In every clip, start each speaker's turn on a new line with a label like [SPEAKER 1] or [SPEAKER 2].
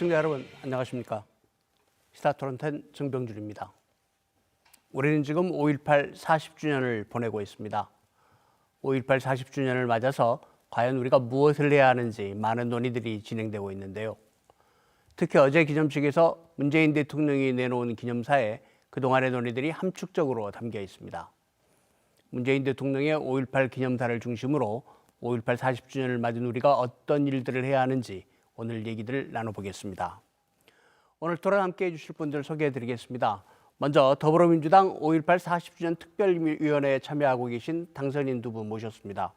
[SPEAKER 1] 시청자 여러분 안녕하십니까. 시사토론텐 정병준입니다. 우리는 지금 5.18 40주년을 보내고 있습니다. 5.18 40주년을 맞아서 과연 우리가 무엇을 해야 하는지 많은 논의들이 진행되고 있는데요. 특히 어제 기념식에서 문재인 대통령이 내놓은 기념사에 그동안의 논의들이 함축적으로 담겨 있습니다. 문재인 대통령의 5.18 기념사를 중심으로 5.18 40주년을 맞은 우리가 어떤 일들을 해야 하는지 오늘 얘기들 나눠보겠습니다. 오늘 토론 함께 해주실 분들 소개해드리겠습니다. 먼저 더불어민주당 5.18 40주년 특별위원회에 참여하고 계신 당선인 두 분 모셨습니다.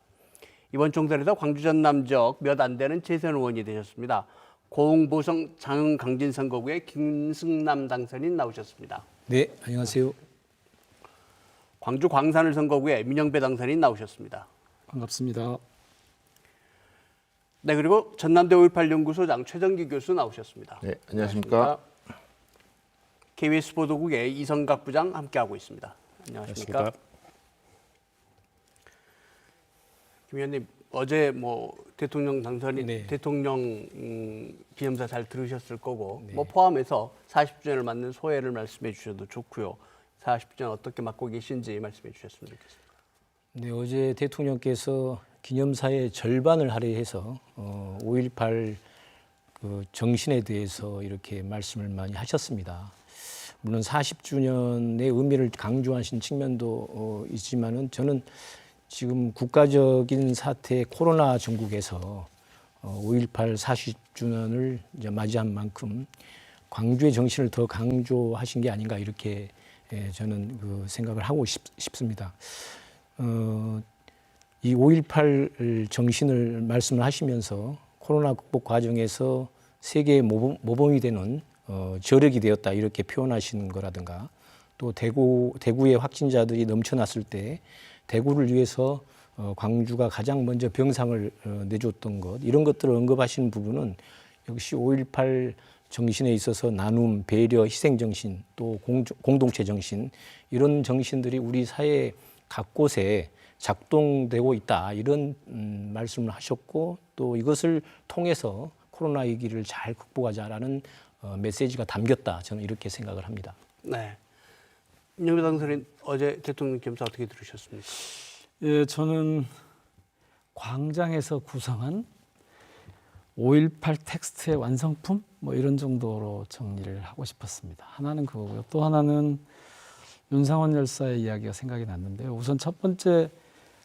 [SPEAKER 1] 이번 총선에서 광주 전남 지역 몇 안 되는 재선 의원이 되셨습니다. 고흥보성 장흥 강진 선거구의 김승남 당선인 나오셨습니다.
[SPEAKER 2] 네, 안녕하세요.
[SPEAKER 1] 광주 광산을 선거구에 민영배 당선인 나오셨습니다.
[SPEAKER 2] 반갑습니다.
[SPEAKER 1] 네, 그리고 전남대 5.18 연구소장 최정기 교수 나오셨습니다.
[SPEAKER 3] 네, 안녕하십니까.
[SPEAKER 1] KBS 보도국의 이성각 부장 함께하고 있습니다. 안녕하십니까. 김 의원님, 어제 대통령 당선인,
[SPEAKER 2] 네.
[SPEAKER 1] 대통령 기념사 잘 들으셨을 거고,
[SPEAKER 2] 네.
[SPEAKER 1] 포함해서 40주년을 맞는 소회를 말씀해 주셔도 좋고요. 40주년 어떻게 맞고 계신지 말씀해 주셨으면 좋겠습니다.
[SPEAKER 2] 네, 어제 대통령께서 기념사의 절반을 할애해서 5.18 그 정신에 대해서 이렇게 말씀을 많이 하셨습니다. 물론 40주년의 의미를 강조하신 측면도 있지만은 저는 지금 국가적인 사태 코로나 전국에서 5.18 40주년을 이제 맞이한 만큼 광주의 정신을 더 강조하신 게 아닌가 이렇게 저는 그 생각을 하고 싶습니다. 이 5.18 정신을 말씀을 하시면서 코로나 극복 과정에서 세계의 모범이 되는 저력이 되었다 이렇게 표현하시는 거라든가 또 대구의 확진자들이 넘쳐났을 때 대구를 위해서 광주가 가장 먼저 병상을 내줬던 것 이런 것들을 언급하시는 부분은 역시 5.18 정신에 있어서 나눔, 배려, 희생 정신 또 공동체 정신 이런 정신들이 우리 사회 각곳에 작동되고 있다 이런 말씀을 하셨고 또 이것을 통해서 코로나 위기를 잘 극복하자라는 메시지가 담겼다 저는 이렇게 생각을 합니다.
[SPEAKER 1] 네, 민영배 당선인 어제 대통령 기념사 어떻게 들으셨습니까?
[SPEAKER 4] 예, 저는 광장에서 구성한 5.18 텍스트의 완성품 이런 정도로 정리를 하고 싶었습니다. 하나는 그거고요. 또 하나는 윤상원 열사의 이야기가 생각이 났는데요. 우선 첫 번째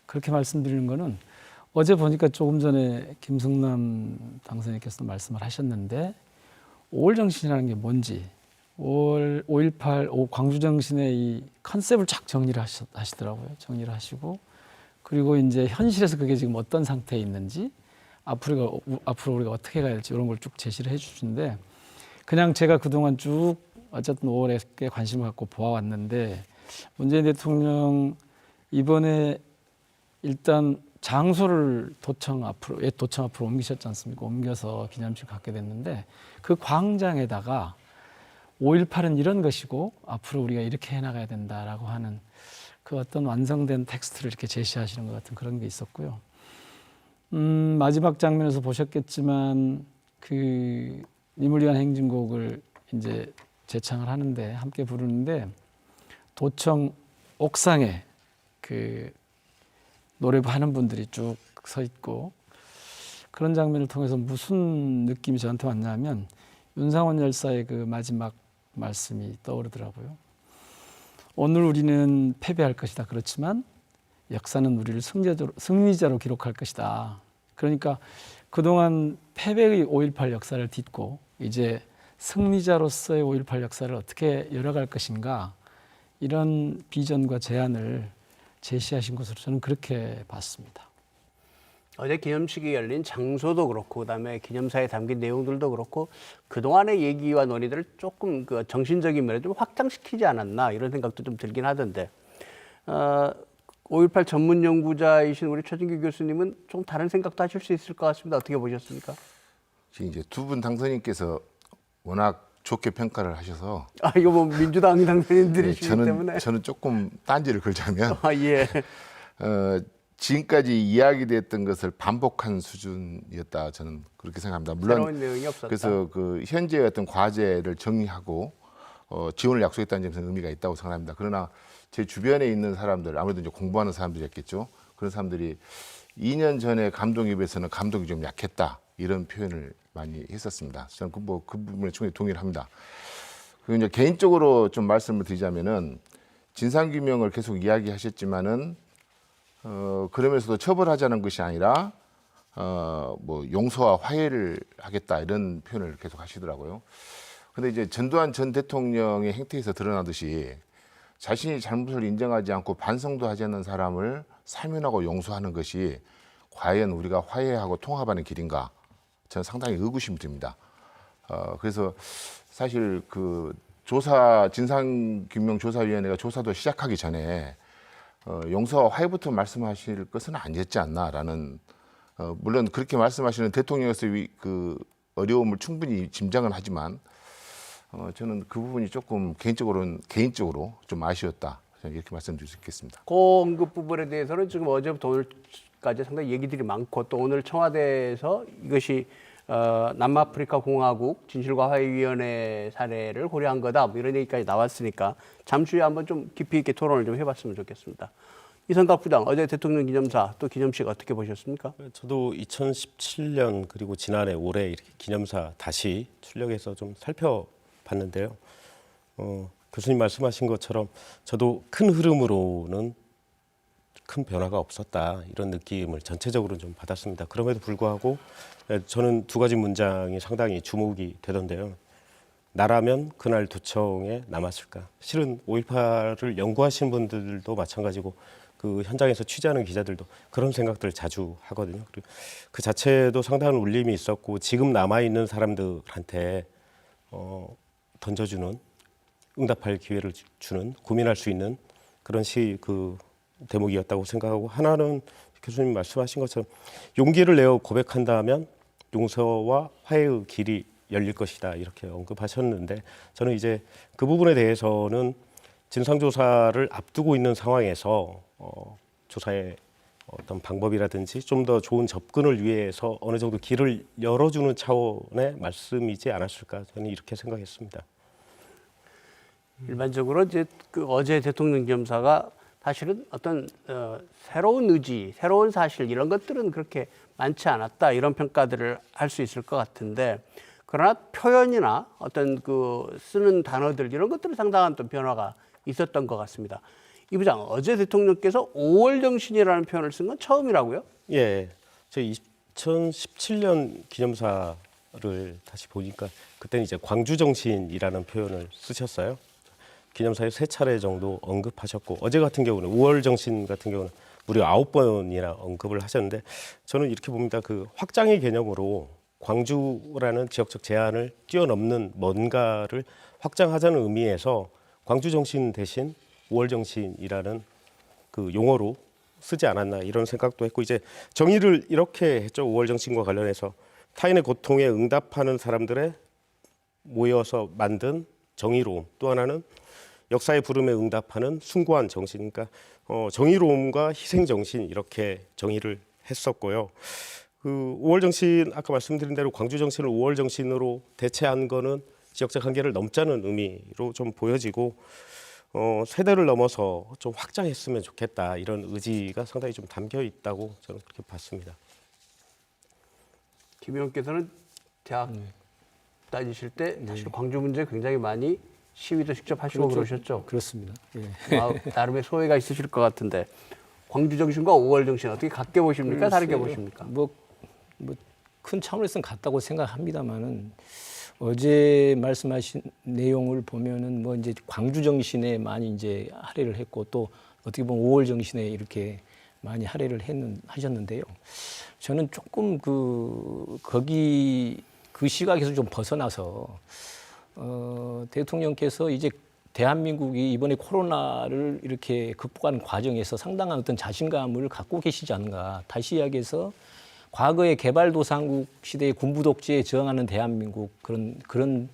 [SPEAKER 4] 그렇게 말씀드리는 거는 어제 보니까 조금 전에 김승남 당선인께서 말씀을 하셨는데 5월 정신이라는 게 뭔지 5.18 광주 정신의 이 컨셉을 쫙 정리를 하시더라고요. 정리를 하시고 그리고 이제 현실에서 그게 지금 어떤 상태에 있는지 앞으로 우리가 어떻게 가야 할지 이런 걸 쭉 제시를 해주시는데 그냥 제가 그동안 쭉 어쨌든 5월에 관심을 갖고 보아왔는데 문재인 대통령 이번에 일단 장소를 옛 도청 앞으로 옮기셨지 않습니까? 옮겨서 기념식 갖게 됐는데 그 광장에다가 5.18은 이런 것이고 앞으로 우리가 이렇게 해나가야 된다라고 하는 그 어떤 완성된 텍스트를 이렇게 제시하시는 것 같은 그런 게 있었고요. 마지막 장면에서 보셨겠지만 그 님을 위한 행진곡을 이제 재창을 하는데 함께 부르는데 도청 옥상에 그 노래부 하는 분들이 쭉 서 있고 그런 장면을 통해서 무슨 느낌이 저한테 왔냐면 윤상원 열사의 그 마지막 말씀이 떠오르더라고요. 오늘 우리는 패배할 것이다. 그렇지만 역사는 우리를 승리자로 기록할 것이다. 그러니까 그동안 패배의 5.18 역사를 딛고 이제 승리자로서의 5.18 역사를 어떻게 열어갈 것인가 이런 비전과 제안을 제시하신 것으로 저는 그렇게 봤습니다.
[SPEAKER 1] 어제 기념식이 열린 장소도 그렇고 그다음에 기념사에 담긴 내용들도 그렇고 그동안의 얘기와 논의들을 조금 그 정신적인 면에 좀 확장시키지 않았나 이런 생각도 좀 들긴 하던데 5.18 전문 연구자이신 우리 최진규 교수님은 좀 다른 생각도 하실 수 있을 것 같습니다. 어떻게 보셨습니까?
[SPEAKER 3] 지금 이제 두 분 당선인께서 워낙 좋게 평가를 하셔서
[SPEAKER 1] 이거 민주당 당선인들이시기
[SPEAKER 3] 네,
[SPEAKER 1] 때문에
[SPEAKER 3] 저는 조금 딴지를 걸자면
[SPEAKER 1] 예.
[SPEAKER 3] 지금까지 이야기됐던 것을 반복한 수준이었다 저는 그렇게 생각합니다. 물론
[SPEAKER 1] 새로운 내용이 없었다.
[SPEAKER 3] 그래서 그 현재의 어떤 과제를 정리하고 지원을 약속했다는 점에서 의미가 있다고 생각합니다. 그러나 제 주변에 있는 사람들 아무래도 이제 공부하는 사람들이었겠죠. 그런 사람들이 2년 전에 감독에 비해서는 감독이 좀 약했다 이런 표현을 많이 했었습니다. 저는 그 부분에 충분히 동의를 합니다. 그리고 이제 개인적으로 좀 말씀을 드리자면은 진상규명을 계속 이야기하셨지만은 그러면서도 처벌하자는 것이 아니라 뭐 용서와 화해를 하겠다 이런 표현을 계속 하시더라고요. 근데 이제 전두환 전 대통령의 행태에서 드러나듯이 자신이 잘못을 인정하지 않고 반성도 하지 않는 사람을 사면하고 용서하는 것이 과연 우리가 화해하고 통합하는 길인가? 저는 상당히 의구심이 듭니다. 그래서 사실 그 진상규명조사위원회가 조사도 시작하기 전에 용서와 화해부터 말씀하실 것은 아니었지 않나라는 물론 그렇게 말씀하시는 대통령에서의 그 어려움을 충분히 짐작은 하지만 저는 그 부분이 조금 개인적으로 좀 아쉬웠다 저는 이렇게 말씀드릴 수 있겠습니다.
[SPEAKER 1] 그 언급 부분에 대해서는 지금 어제부터 오늘까지 상당히 얘기들이 많고 또 오늘 청와대에서 이것이 남아프리카 공화국 진실과 화해위원회 사례를 고려한 거다 뭐 이런 얘기까지 나왔으니까 잠시 후에 한번 좀 깊이 있게 토론을 좀 해봤으면 좋겠습니다. 이성각 부장 어제 대통령 기념사 또 기념식 어떻게 보셨습니까?
[SPEAKER 5] 저도 2017년 그리고 지난해 올해 이렇게 기념사 다시 출력해서 좀 살펴봤는데요. 교수님 말씀하신 것처럼 저도 큰 흐름으로는 큰 변화가 없었다 이런 느낌을 전체적으로 좀 받았습니다. 그럼에도 불구하고 저는 두 가지 문장이 상당히 주목이 되던데요. 나라면 그날 도청에 남았을까? 실은 5.18을 연구하신 분들도 마찬가지고 그 현장에서 취재하는 기자들도 그런 생각들을 자주 하거든요. 그리고 그 자체도 상당한 울림이 있었고 지금 남아있는 사람들한테 던져주는 응답할 기회를 주는 고민할 수 있는 그런 그 대목이었다고 생각하고 하나는 교수님 말씀하신 것처럼 용기를 내어 고백한다면 용서와 화해의 길이 열릴 것이다 이렇게 언급하셨는데 저는 이제 그 부분에 대해서는 진상조사를 앞두고 있는 상황에서 조사의 어떤 방법이라든지 좀 더 좋은 접근을 위해서 어느 정도 길을 열어주는 차원의 말씀이지 않았을까 저는 이렇게 생각했습니다.
[SPEAKER 1] 일반적으로 이제 그 어제 대통령 기념사가 사실은 어떤 새로운 의지, 새로운 사실 이런 것들은 그렇게 많지 않았다 이런 평가들을 할 수 있을 것 같은데 그러나 표현이나 어떤 그 쓰는 단어들 이런 것들은 상당한 또 변화가 있었던 것 같습니다. 이 부장 어제 대통령께서 5월 정신이라는 표현을 쓴 건 처음이라고요?
[SPEAKER 5] 예, 저 2017년 기념사를 다시 보니까 그때는 이제 광주정신이라는 표현을 쓰셨어요. 기념사에 3차례 정도 언급하셨고 어제 같은 경우는 5월 정신 같은 경우는 무려 9번이나 언급을 하셨는데 저는 이렇게 봅니다. 그 확장의 개념으로 광주라는 지역적 제한을 뛰어넘는 뭔가를 확장하자는 의미에서 광주 정신 대신 5월 정신이라는 그 용어로 쓰지 않았나 이런 생각도 했고 이제 정의를 이렇게 했죠. 5월 정신과 관련해서 타인의 고통에 응답하는 사람들의 모여서 만든 정의로움 또 하나는 역사의 부름에 응답하는 숭고한 정신 그러니까 정의로움과 희생 정신 이렇게 정의를 했었고요. 그 5월 정신 아까 말씀드린 대로 광주 정신을 5월 정신으로 대체한 거는 지역적 한계를 넘자는 의미로 좀 보여지고 세대를 넘어서 좀 확장했으면 좋겠다 이런 의지가 상당히 좀 담겨 있다고 저는 그렇게 봤습니다.
[SPEAKER 1] 김 의원께서는 대학 다니실 때 사실 광주 문제 굉장히 많이 시위도 직접 하시고 그러셨죠?
[SPEAKER 2] 그렇습니다. 예.
[SPEAKER 1] 나름의 소회가 있으실 것 같은데 광주 정신과 5월 정신 어떻게 같게 보십니까? 다르게 보십니까?
[SPEAKER 2] 큰 차원에서는 같다고 생각합니다만은 어제 말씀하신 내용을 보면은 뭐 이제 광주 정신에 많이 이제 할애를 했고 또 어떻게 보면 5월 정신에 이렇게 많이 할애를 하셨는데요. 저는 조금 거기 그 시각에서 좀 벗어나서 대통령께서 이제 대한민국이 이번에 코로나를 이렇게 극복하는 과정에서 상당한 어떤 자신감을 갖고 계시지 않은가. 다시 이야기해서 과거의 개발도상국 시대의 군부 독재에 저항하는 대한민국 그런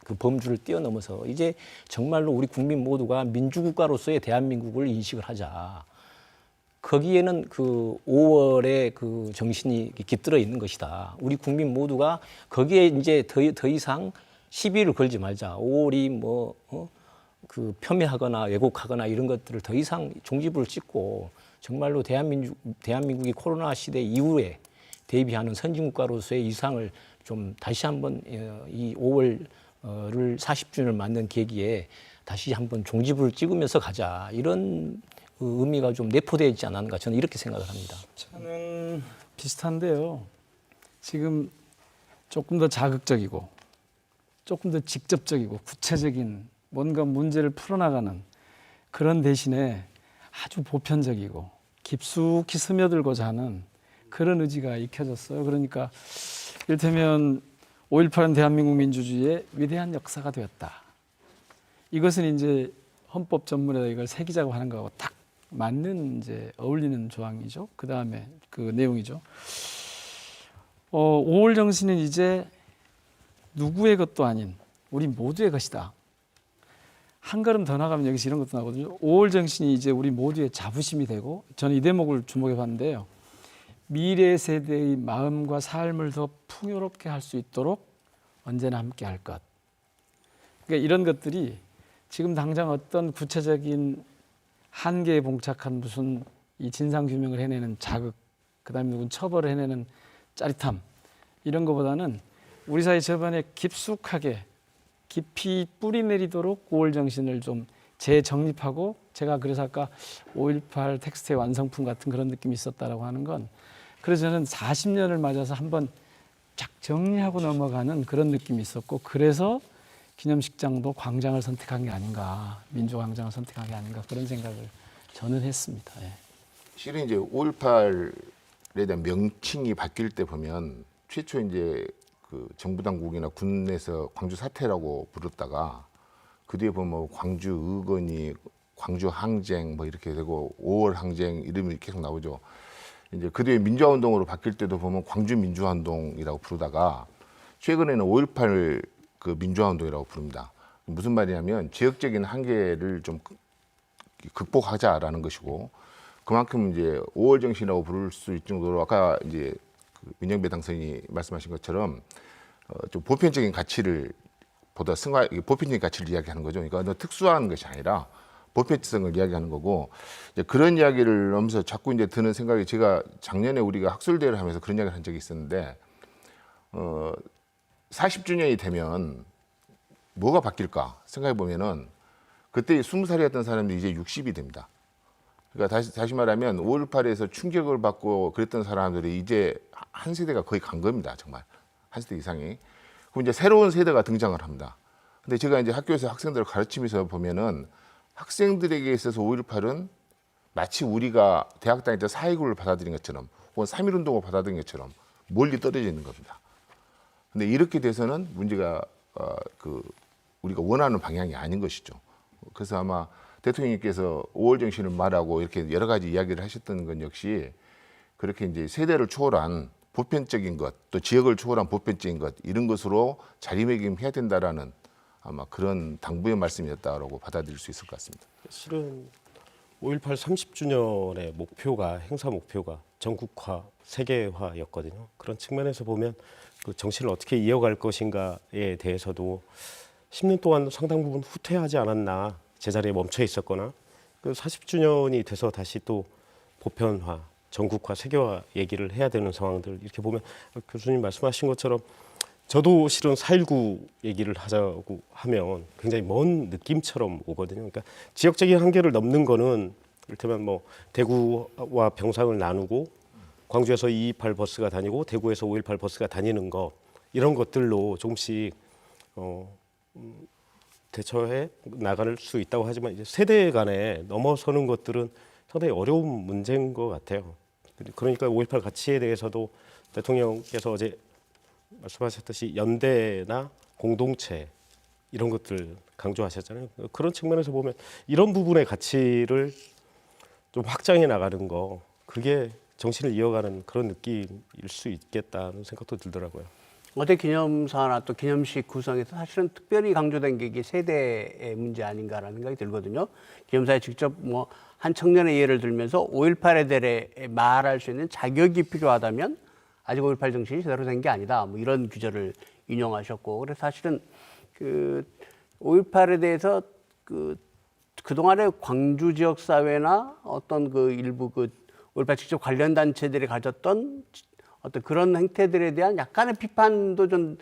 [SPEAKER 2] 그 범주를 뛰어넘어서 이제 정말로 우리 국민 모두가 민주국가로서의 대한민국을 인식을 하자. 거기에는 그 5월의 그 정신이 깃들어 있는 것이다. 우리 국민 모두가 거기에 이제 더 이상 시비를 걸지 말자. 5월이 뭐 그 폄훼하거나 왜곡하거나 이런 것들을 더 이상 종지부를 찍고 정말로 대한민국이 코로나 시대 이후에 대비하는 선진국가로서의 이상을 좀 다시 한번 이 5월을 40주년을 맞는 계기에 다시 한번 종지부를 찍으면서 가자. 이런 의미가 좀 내포되어 있지 않았는가 저는 이렇게 생각을 합니다.
[SPEAKER 4] 저는 비슷한데요. 지금 조금 더 자극적이고 조금 더 직접적이고 구체적인 뭔가 문제를 풀어나가는 그런 대신에 아주 보편적이고 깊숙이 스며들고자 하는 그런 의지가 익혀졌어요. 그러니까 이를테면 5.18은 대한민국 민주주의의 위대한 역사가 되었다. 이것은 이제 헌법 전문에다 이걸 새기자고 하는 거하고 딱 맞는 이제 어울리는 조항이죠. 그 다음에 그 내용이죠. 5월 정신은 이제 누구의 것도 아닌 우리 모두의 것이다. 한 걸음 더 나가면 여기서 이런 것도 나거든요. 5월 정신이 이제 우리 모두의 자부심이 되고 저는 이 대목을 주목해 봤는데요. 미래 세대의 마음과 삶을 더 풍요롭게 할 수 있도록 언제나 함께 할 것. 그러니까 이런 것들이 지금 당장 어떤 구체적인 한계에 봉착한 무슨 이 진상규명을 해내는 자극, 그다음에 누군 처벌을 해내는 짜릿함 이런 것보다는 우리 사회 저변에 깊숙하게 깊이 뿌리 내리도록 5월 정신을 좀 재정립하고 제가 그래서 아까 5.18 텍스트의 완성품 같은 그런 느낌이 있었다라고 하는 건 그래서 저는 40년을 맞아서 한번 쫙 정리하고 넘어가는 그런 느낌이 있었고 그래서 기념식장도 광장을 선택한 게 아닌가 민주광장을 선택한 게 아닌가 그런 생각을 저는 했습니다. 예.
[SPEAKER 3] 실은 이제 5.18에 대한 명칭이 바뀔 때 보면 최초 이제 그 정부 당국이나 군에서 광주 사태라고 부르다가 그 뒤에 보면 뭐 광주 의건이 광주 항쟁 뭐 이렇게 되고 5월 항쟁 이름이 계속 나오죠. 이제 그 뒤에 민주화 운동으로 바뀔 때도 보면 광주 민주화 운동이라고 부르다가 최근에는 5.18 그 민주화 운동이라고 부릅니다. 무슨 말이냐면 지역적인 한계를 좀 극복하자라는 것이고 그만큼 이제 5월 정신이라고 부를 수 있을 정도로 아까 이제 그 민영배 당선인이 말씀하신 것처럼 좀 보편적인 가치를 보다 보편적인 가치를 이야기하는 거죠. 그러니까 특수한 것이 아니라 보편성을 이야기하는 거고 이제 그런 이야기를 하면서 자꾸 이제 드는 생각이 제가 작년에 우리가 학술대회를 하면서 그런 이야기를 한 적이 있었는데 40주년이 되면 뭐가 바뀔까 생각해 보면은 그때 20살이었던 사람들이 이제 60이 됩니다. 그러니까 다시 말하면 5.18에서 충격을 받고 그랬던 사람들이 이제 한 세대가 거의 간 겁니다. 정말 한 세대 이상이. 그럼 이제 새로운 세대가 등장을 합니다. 근데 제가 이제 학교에서 학생들을 가르치면서 보면은 학생들에게 있어서 5.18은 마치 우리가 대학 다닐 때 4.19를 받아들인 것처럼 혹은 3.1운동을 받아들인 것처럼 멀리 떨어져 있는 겁니다. 근데 이렇게 돼서는 문제가 우리가 원하는 방향이 아닌 것이죠. 그래서 아마 대통령님께서 5월 정신을 말하고 이렇게 여러 가지 이야기를 하셨던 건 역시 그렇게 이제 세대를 초월한 보편적인 것, 또 지역을 초월한 보편적인 것 이런 것으로 자리매김해야 된다라는 아마 그런 당부의 말씀이었다라고 받아들일 수 있을 것 같습니다.
[SPEAKER 5] 실은 5.18 30주년의 목표가 행사 목표가 전국화, 세계화였거든요. 그런 측면에서 보면 그 정신을 어떻게 이어갈 것인가에 대해서도 10년 동안 상당 부분 후퇴하지 않았나, 제자리에 멈춰 있었거나 그 40주년이 돼서 다시 또 보편화, 전국화, 세계화 얘기를 해야 되는 상황들 이렇게 보면 교수님 말씀하신 것처럼 저도 실은 4.19 얘기를 하자고 하면 굉장히 먼 느낌처럼 오거든요. 그러니까 지역적인 한계를 넘는 거는 이를테면 뭐 대구와 병상을 나누고 광주에서 228 버스가 다니고 대구에서 518 버스가 다니는 거 이런 것들로 조금씩 대처해 나갈 수 있다고 하지만 이제 세대 간에 넘어서는 것들은 상당히 어려운 문제인 것 같아요. 그러니까 5.18 가치에 대해서도 대통령께서 어제 말씀하셨듯이 연대나 공동체 이런 것들 강조하셨잖아요. 그런 측면에서 보면 이런 부분의 가치를 좀 확장해 나가는 거 그게 정신을 이어가는 그런 느낌일 수 있겠다는 생각도 들더라고요.
[SPEAKER 1] 어제 기념사나 또 기념식 구성에서 사실은 특별히 강조된 게 이게 세대의 문제 아닌가라는 생각이 들거든요. 기념사에 직접 뭐 한 청년의 예를 들면서 5.18에 대해 말할 수 있는 자격이 필요하다면 아직 5.18 정신이 제대로 된 게 아니다. 뭐 이런 규절을 인용하셨고, 그래서 사실은 그 5.18에 대해서 그동안의 광주 지역 사회나 어떤 그 일부 그 5.18 직접 관련 단체들이 가졌던 어떤 그런 행태들에 대한 약간의 비판도 좀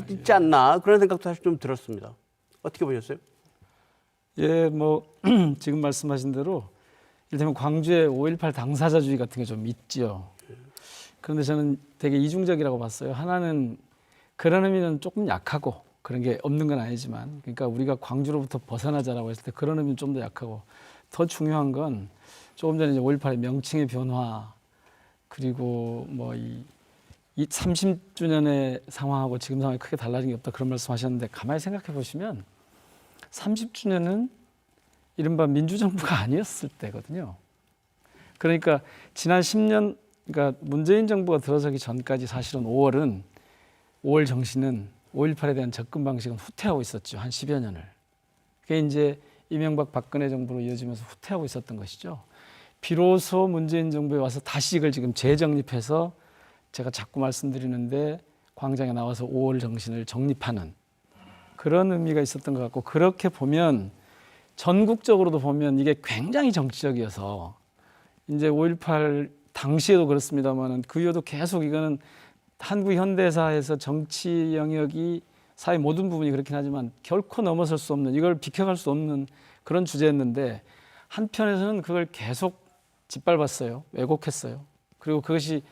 [SPEAKER 1] 있지 않나 그런 생각도 사실 좀 들었습니다. 어떻게 보셨어요?
[SPEAKER 4] 예, 뭐 지금 말씀하신 대로 이를테면 광주의 5.18 당사자주의 같은 게 좀 있죠. 그런데 저는 되게 이중적이라고 봤어요. 하나는 그런 의미는 조금 약하고 그런 게 없는 건 아니지만, 그러니까 우리가 광주로부터 벗어나자라고 했을 때 그런 의미는 좀 더 약하고, 더 중요한 건 조금 전에 이제 5.18의 명칭의 변화, 그리고 뭐 이 30주년의 상황하고 지금 상황이 크게 달라진 게 없다, 그런 말씀하셨는데, 가만히 생각해 보시면 30주년은 이른바 민주정부가 아니었을 때거든요. 그러니까 지난 10년, 그러니까 문재인 정부가 들어서기 전까지 사실은 5월 정신은 5.18에 대한 접근 방식은 후퇴하고 있었죠. 한 10여 년을. 그게 이제 이명박 박근혜 정부로 이어지면서 후퇴하고 있었던 것이죠. 비로소 문재인 정부에 와서 다시 이걸 지금 재정립해서, 제가 자꾸 말씀드리는데 광장에 나와서 5월 정신을 정립하는 그런 의미가 있었던 것 같고, 그렇게 보면 전국적으로도 보면 이게 굉장히 정치적이어서, 이제 5.18 당시에도 그렇습니다만은 그 이후에도 계속 이거는 한국 현대사에서 정치 영역이 사회 모든 부분이 그렇긴 하지만 결코 넘어설 수 없는, 이걸 비켜갈 수 없는 그런 주제였는데, 한편에서는 그걸 계속 짓밟았어요. 왜곡했어요. 그리고 그것이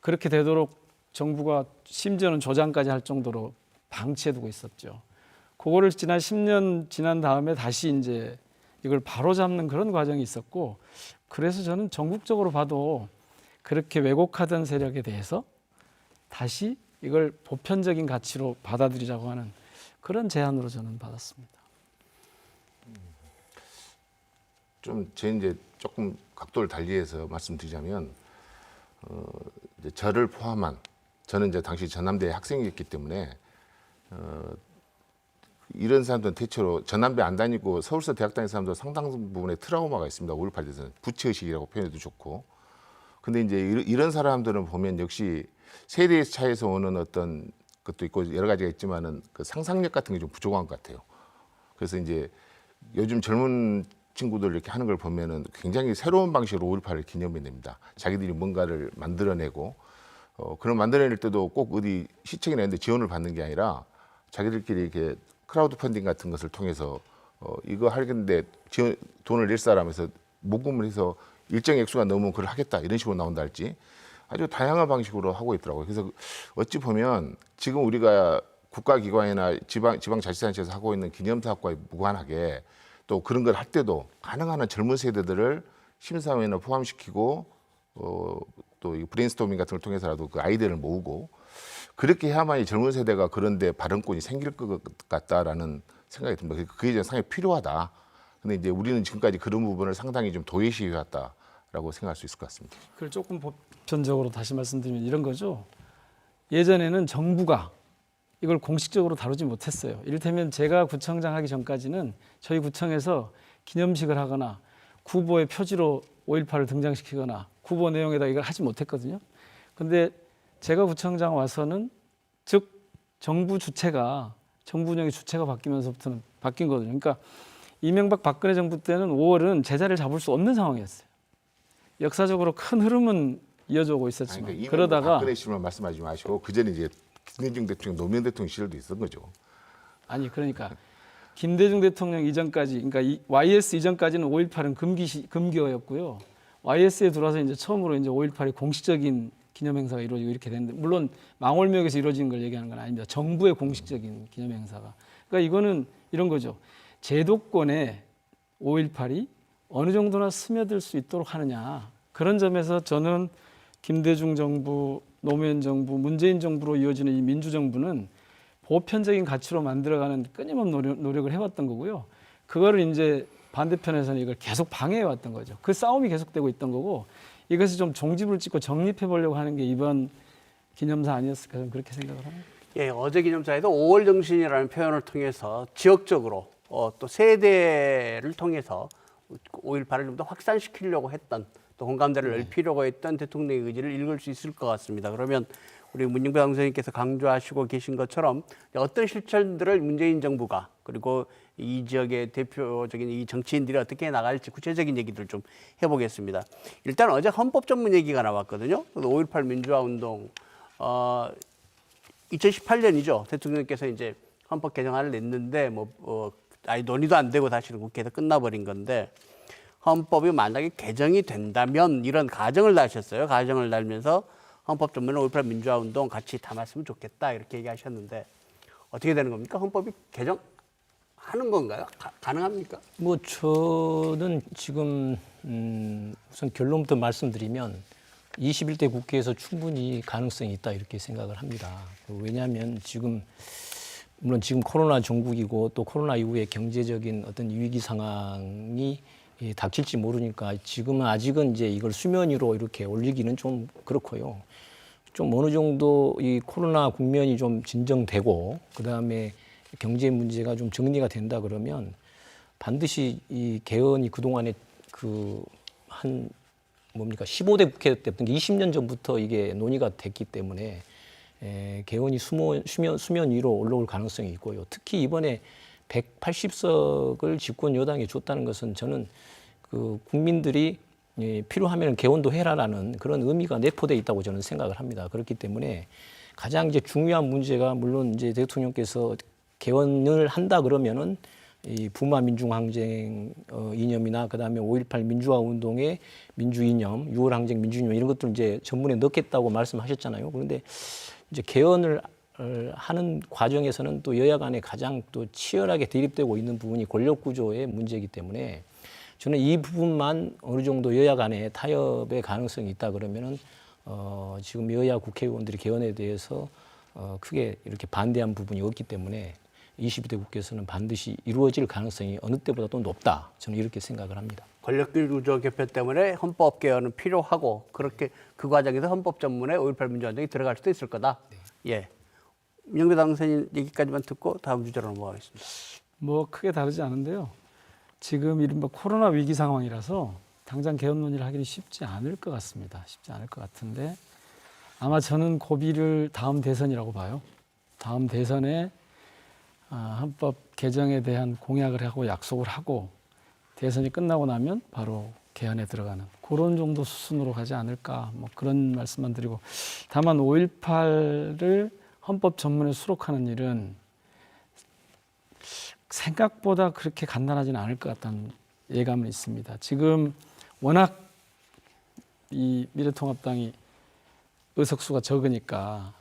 [SPEAKER 4] 그렇게 되도록 정부가 심지어는 조장까지 할 정도로 방치해두고 있었죠. 그거를 지난 10년 지난 다음에 다시 이제 이걸 바로잡는 그런 과정이 있었고, 그래서 저는 전국적으로 봐도 그렇게 왜곡하던 세력에 대해서 다시 이걸 보편적인 가치로 받아들이자고 하는 그런 제안으로 저는 받았습니다.
[SPEAKER 3] 좀 제 이제 조금 각도를 달리해서 말씀드리자면, 이제 저를 포함한, 저는 이제 당시 전남대 학생이었기 때문에 이런 사람들은 대체로 전남대 안 다니고 서울서 대학 다니는 사람들 상당 부분에 트라우마가 있습니다. 5.18 대선 부채의식이라고 표현해도 좋고. 근데 이제 이런 사람들은 보면 역시 세대의 차이에서 오는 어떤 것도 있고 여러 가지가 있지만은 그 상상력 같은 게 좀 부족한 것 같아요. 그래서 이제 요즘 젊은 친구들 이렇게 하는 걸 보면은 굉장히 새로운 방식으로 5.18을 기념해냅니다. 자기들이 뭔가를 만들어내고, 그런 만들어낼 때도 꼭 어디 시청이나 이런 데 지원을 받는 게 아니라 자기들끼리 이렇게 크라우드 펀딩 같은 것을 통해서 이거 하겠는데 돈을 낼 사람에서 모금을 해서 일정 액수가 넘으면 그걸 하겠다, 이런 식으로 나온다 할지 아주 다양한 방식으로 하고 있더라고요. 그래서 어찌 보면 지금 우리가 국가기관이나 지방자치단체에서 하고 있는 기념사업과 무관하게 또 그런 걸 할 때도 가능한 한 젊은 세대들을 심사위원회에 포함시키고 또 브레인스토밍 같은 걸 통해서라도 그 아이디어를 모으고, 그렇게 해야만 이 젊은 세대가 그런데 발언권이 생길 것 같다라는 생각이 듭니다. 그게 이제 상당히 필요하다. 근데 이제 우리는 지금까지 그런 부분을 상당히 좀 도외시해왔다라고 생각할 수 있을 것 같습니다.
[SPEAKER 4] 그걸 조금 보편적으로 다시 말씀드리면 이런 거죠. 예전에는 정부가 이걸 공식적으로 다루지 못했어요. 이를테면 제가 구청장 하기 전까지는 저희 구청에서 기념식을 하거나 구보의 표지로 5.18을 등장시키거나 구보 내용에다 이걸 하지 못했거든요. 근데 제가 구청장 와서는 즉 정부 주체가, 정부 운영의 주체가 바뀌면서부터는 바뀐 거거든요. 그러니까 이명박 박근혜 정부 때는 5월은 제자리를 잡을 수 없는 상황이었어요. 역사적으로 큰 흐름은 이어져 오고 있었지만,
[SPEAKER 3] 그러니까
[SPEAKER 4] 그러다가
[SPEAKER 3] 박근혜 씨만 말씀하지 마시고 그 전에 이제 김대중 대통령, 노무현 대통령 시절도 있었던 거죠.
[SPEAKER 4] 아니 그러니까 김대중 대통령 이전까지, 그러니까 YS 이전까지는 5.18은 금기어였고요. YS에 들어와서 이제 처음으로 이제 5.18이 공식적인 기념행사가 이루어지고 이렇게 됐는데, 물론 망월묘역에서 이루어진 걸 얘기하는 건 아닙니다. 정부의 공식적인 기념행사가. 그러니까 이거는 이런 거죠. 제도권에 5.18이 어느 정도나 스며들 수 있도록 하느냐. 그런 점에서 저는 김대중 정부, 노무현 정부, 문재인 정부로 이어지는 이 민주정부는 보편적인 가치로 만들어가는 끊임없는 노력을 해왔던 거고요. 그거를 이제 반대편에서는 이걸 계속 방해해왔던 거죠. 그 싸움이 계속되고 있던 거고, 이것을 좀 종집을 찍고 정립해 보려고 하는 게 이번 기념사 아니었을까, 저는 그렇게 생각을 합니다.
[SPEAKER 1] 예, 어제 기념사에도 5월 정신이라는 표현을 통해서 지역적으로 또 세대를 통해서 5.18을 좀 더 확산시키려고 했던 또 공감대를 넓히려고 했던 대통령의 의지를 읽을 수 있을 것 같습니다. 그러면 우리 문영배 당선인께서 강조하시고 계신 것처럼 어떤 실천들을 문재인 정부가 그리고 이 지역의 대표적인 이 정치인들이 어떻게 나갈지 구체적인 얘기들 좀 해보겠습니다. 일단 어제 헌법 전문 얘기가 나왔거든요. 5.18 민주화 운동 2018년이죠. 대통령께서 이제 헌법 개정안을 냈는데 아예 논의도 안 되고 사실은 국회에서 끝나버린 건데 헌법이 만약에 개정이 된다면 이런 가정을 다셨어요. 가정을 달면서 헌법 전문에 5.18 민주화 운동 같이 담았으면 좋겠다 이렇게 얘기하셨는데 어떻게 되는 겁니까? 헌법이 개정하는 건가요? 가능합니까?
[SPEAKER 2] 뭐 저는 지금 우선 결론부터 말씀드리면 21대 국회에서 충분히 가능성이 있다 이렇게 생각을 합니다. 왜냐하면 물론 지금 코로나 전국이고 또 코로나 이후에 경제적인 어떤 위기 상황이 닥칠지 모르니까 지금은 아직은 이제 이걸 수면 위로 이렇게 올리기는 좀 그렇고요. 좀 어느 정도 이 코로나 국면이 좀 진정되고 그다음에 경제 문제가 좀 정리가 된다 그러면 반드시 이 개헌이 그동안에 15대 국회 때부터 20년 전부터 이게 논의가 됐기 때문에 개헌이 수면 위로 올라올 가능성이 있고요. 특히 이번에 180석을 집권 여당에 줬다는 것은 저는 국민들이 필요하면 개헌도 해라라는 그런 의미가 내포되어 있다고 저는 생각을 합니다. 그렇기 때문에 가장 이제 중요한 문제가 물론 이제 대통령께서 개헌을 한다 그러면은 이 부마 민중항쟁 이념이나 그다음에 5.18 민주화 운동의 민주 이념, 6월 항쟁 민주 이념 이런 것들 이제 전문에 넣겠다고 말씀하셨잖아요. 그런데 이제 개헌을 하는 과정에서는 또 여야 간에 가장 또 치열하게 대립되고 있는 부분이 권력 구조의 문제이기 때문에 저는 이 부분만 어느 정도 여야 간에 타협의 가능성이 있다 그러면은 지금 여야 국회의원들이 개헌에 대해서 크게 이렇게 반대한 부분이 없기 때문에 22대 국회에서는 반드시 이루어질 가능성이 어느 때보다도 높다. 저는 이렇게 생각을 합니다.
[SPEAKER 1] 권력구조 개편 때문에 헌법 개헌은 필요하고 그렇게 그 과정에서 헌법 전문에 5.18 민주화 운동이 들어갈 수도 있을 거다. 네. 예. 민영배 당선인 얘기까지만 듣고 다음 주제로 넘어가겠습니다.
[SPEAKER 4] 뭐 크게 다르지 않은데요. 지금 이른바 코로나 위기 상황이라서 당장 개헌 논의를 하기는 쉽지 않을 것 같습니다. 쉽지 않을 것 같은데 아마 저는 고비를 다음 대선이라고 봐요. 다음 대선에 헌법 개정에 대한 공약을 하고 약속을 하고 대선이 끝나고 나면 바로 개헌에 들어가는 그런 정도 수순으로 가지 않을까 뭐 그런 말씀만 드리고 다만 5.18을 헌법 전문에 수록하는 일은 생각보다 그렇게 간단하지는 않을 것 같다는 예감은 있습니다. 지금 워낙 이 미래통합당이 의석수가 적으니까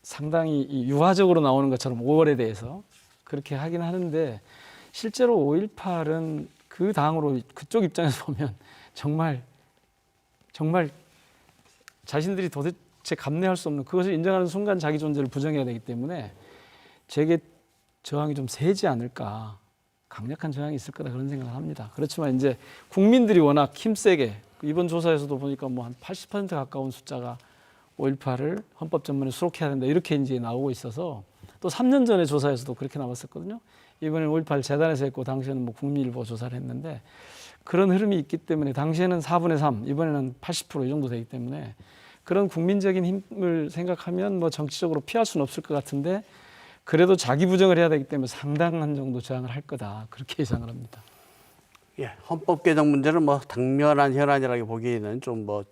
[SPEAKER 4] 상당히 이 유화적으로 나오는 것처럼 5월에 대해서 그렇게 하긴 하는데 실제로 5.18은 그 당으로 그쪽 입장에서 보면 정말 자신들이 도대체 감내할 수 없는 그것을 인정하는 순간 자기 존재를 부정해야 되기 때문에 제게 저항이 좀 세지 않을까 강력한 저항이 있을 거다 그런 생각을 합니다. 그렇지만 이제 국민들이 워낙 힘세게 이번 조사에서도 보니까 뭐 한 80% 가까운 숫자가 5.18을 헌법 전문에 수록해야 된다 이렇게 이제 나오고 있어서 또 3년 전에 조사에서도 그렇게 나왔었거든요. 이번에는 5.18 재단에서 했고 당시에는 뭐 국민일보 조사를 했는데 그런 흐름이 있기 때문에 당시에는 4분의 3, 이번에는 80% 이 정도 되기 때문에 그런 국민적인 힘을 생각하면 뭐 정치적으로 피할 수는 없을 것 같은데 그래도 자기 부정을 해야 되기 때문에 상당한 정도 저항을 할 거다 그렇게 예상을 합니다.
[SPEAKER 1] 예, 헌법 개정 문제는 뭐 당면한 현안이라고 보기에는 좀 뭐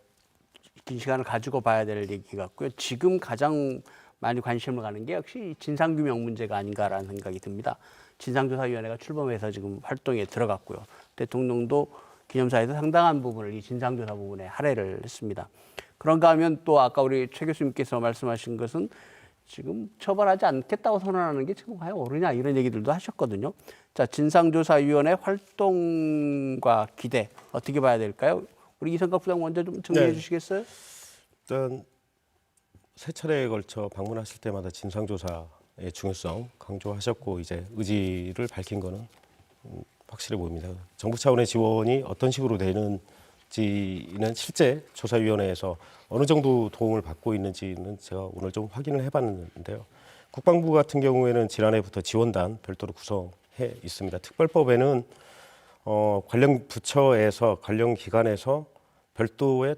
[SPEAKER 1] 긴 시간을 가지고 봐야 될 얘기 같고요. 지금 가장 많이 관심을 가는 게 역시 진상규명 문제가 아닌가라는 생각이 듭니다. 진상조사위원회가 출범해서 지금 활동에 들어갔고요. 대통령도 기념사에서 상당한 부분을 이 진상조사 부분에 할애를 했습니다. 그런가 하면 또 아까 우리 최 교수님께서 말씀하신 것은 지금 처벌하지 않겠다고 선언하는 게 지금 과연 옳으냐 이런 얘기들도 하셨거든요. 자, 진상조사위원회 활동과 기대 어떻게 봐야 될까요? 우리 이성갑 부장 먼저 좀 정리해 주시겠어요?
[SPEAKER 5] 일단 세 차례에 걸쳐 방문하실 때마다 진상조사의 중요성 강조하셨고 이제 의지를 밝힌 거는 확실해 보입니다. 정부 차원의 지원이 어떤 식으로 되는지는 실제 조사위원회에서 어느 정도 도움을 받고 있는지는 제가 오늘 좀 확인을 해봤는데요. 국방부 같은 경우에는 지난해부터 지원단 별도로 구성해 있습니다. 특별법에는 관련 부처에서 관련 기관에서 별도의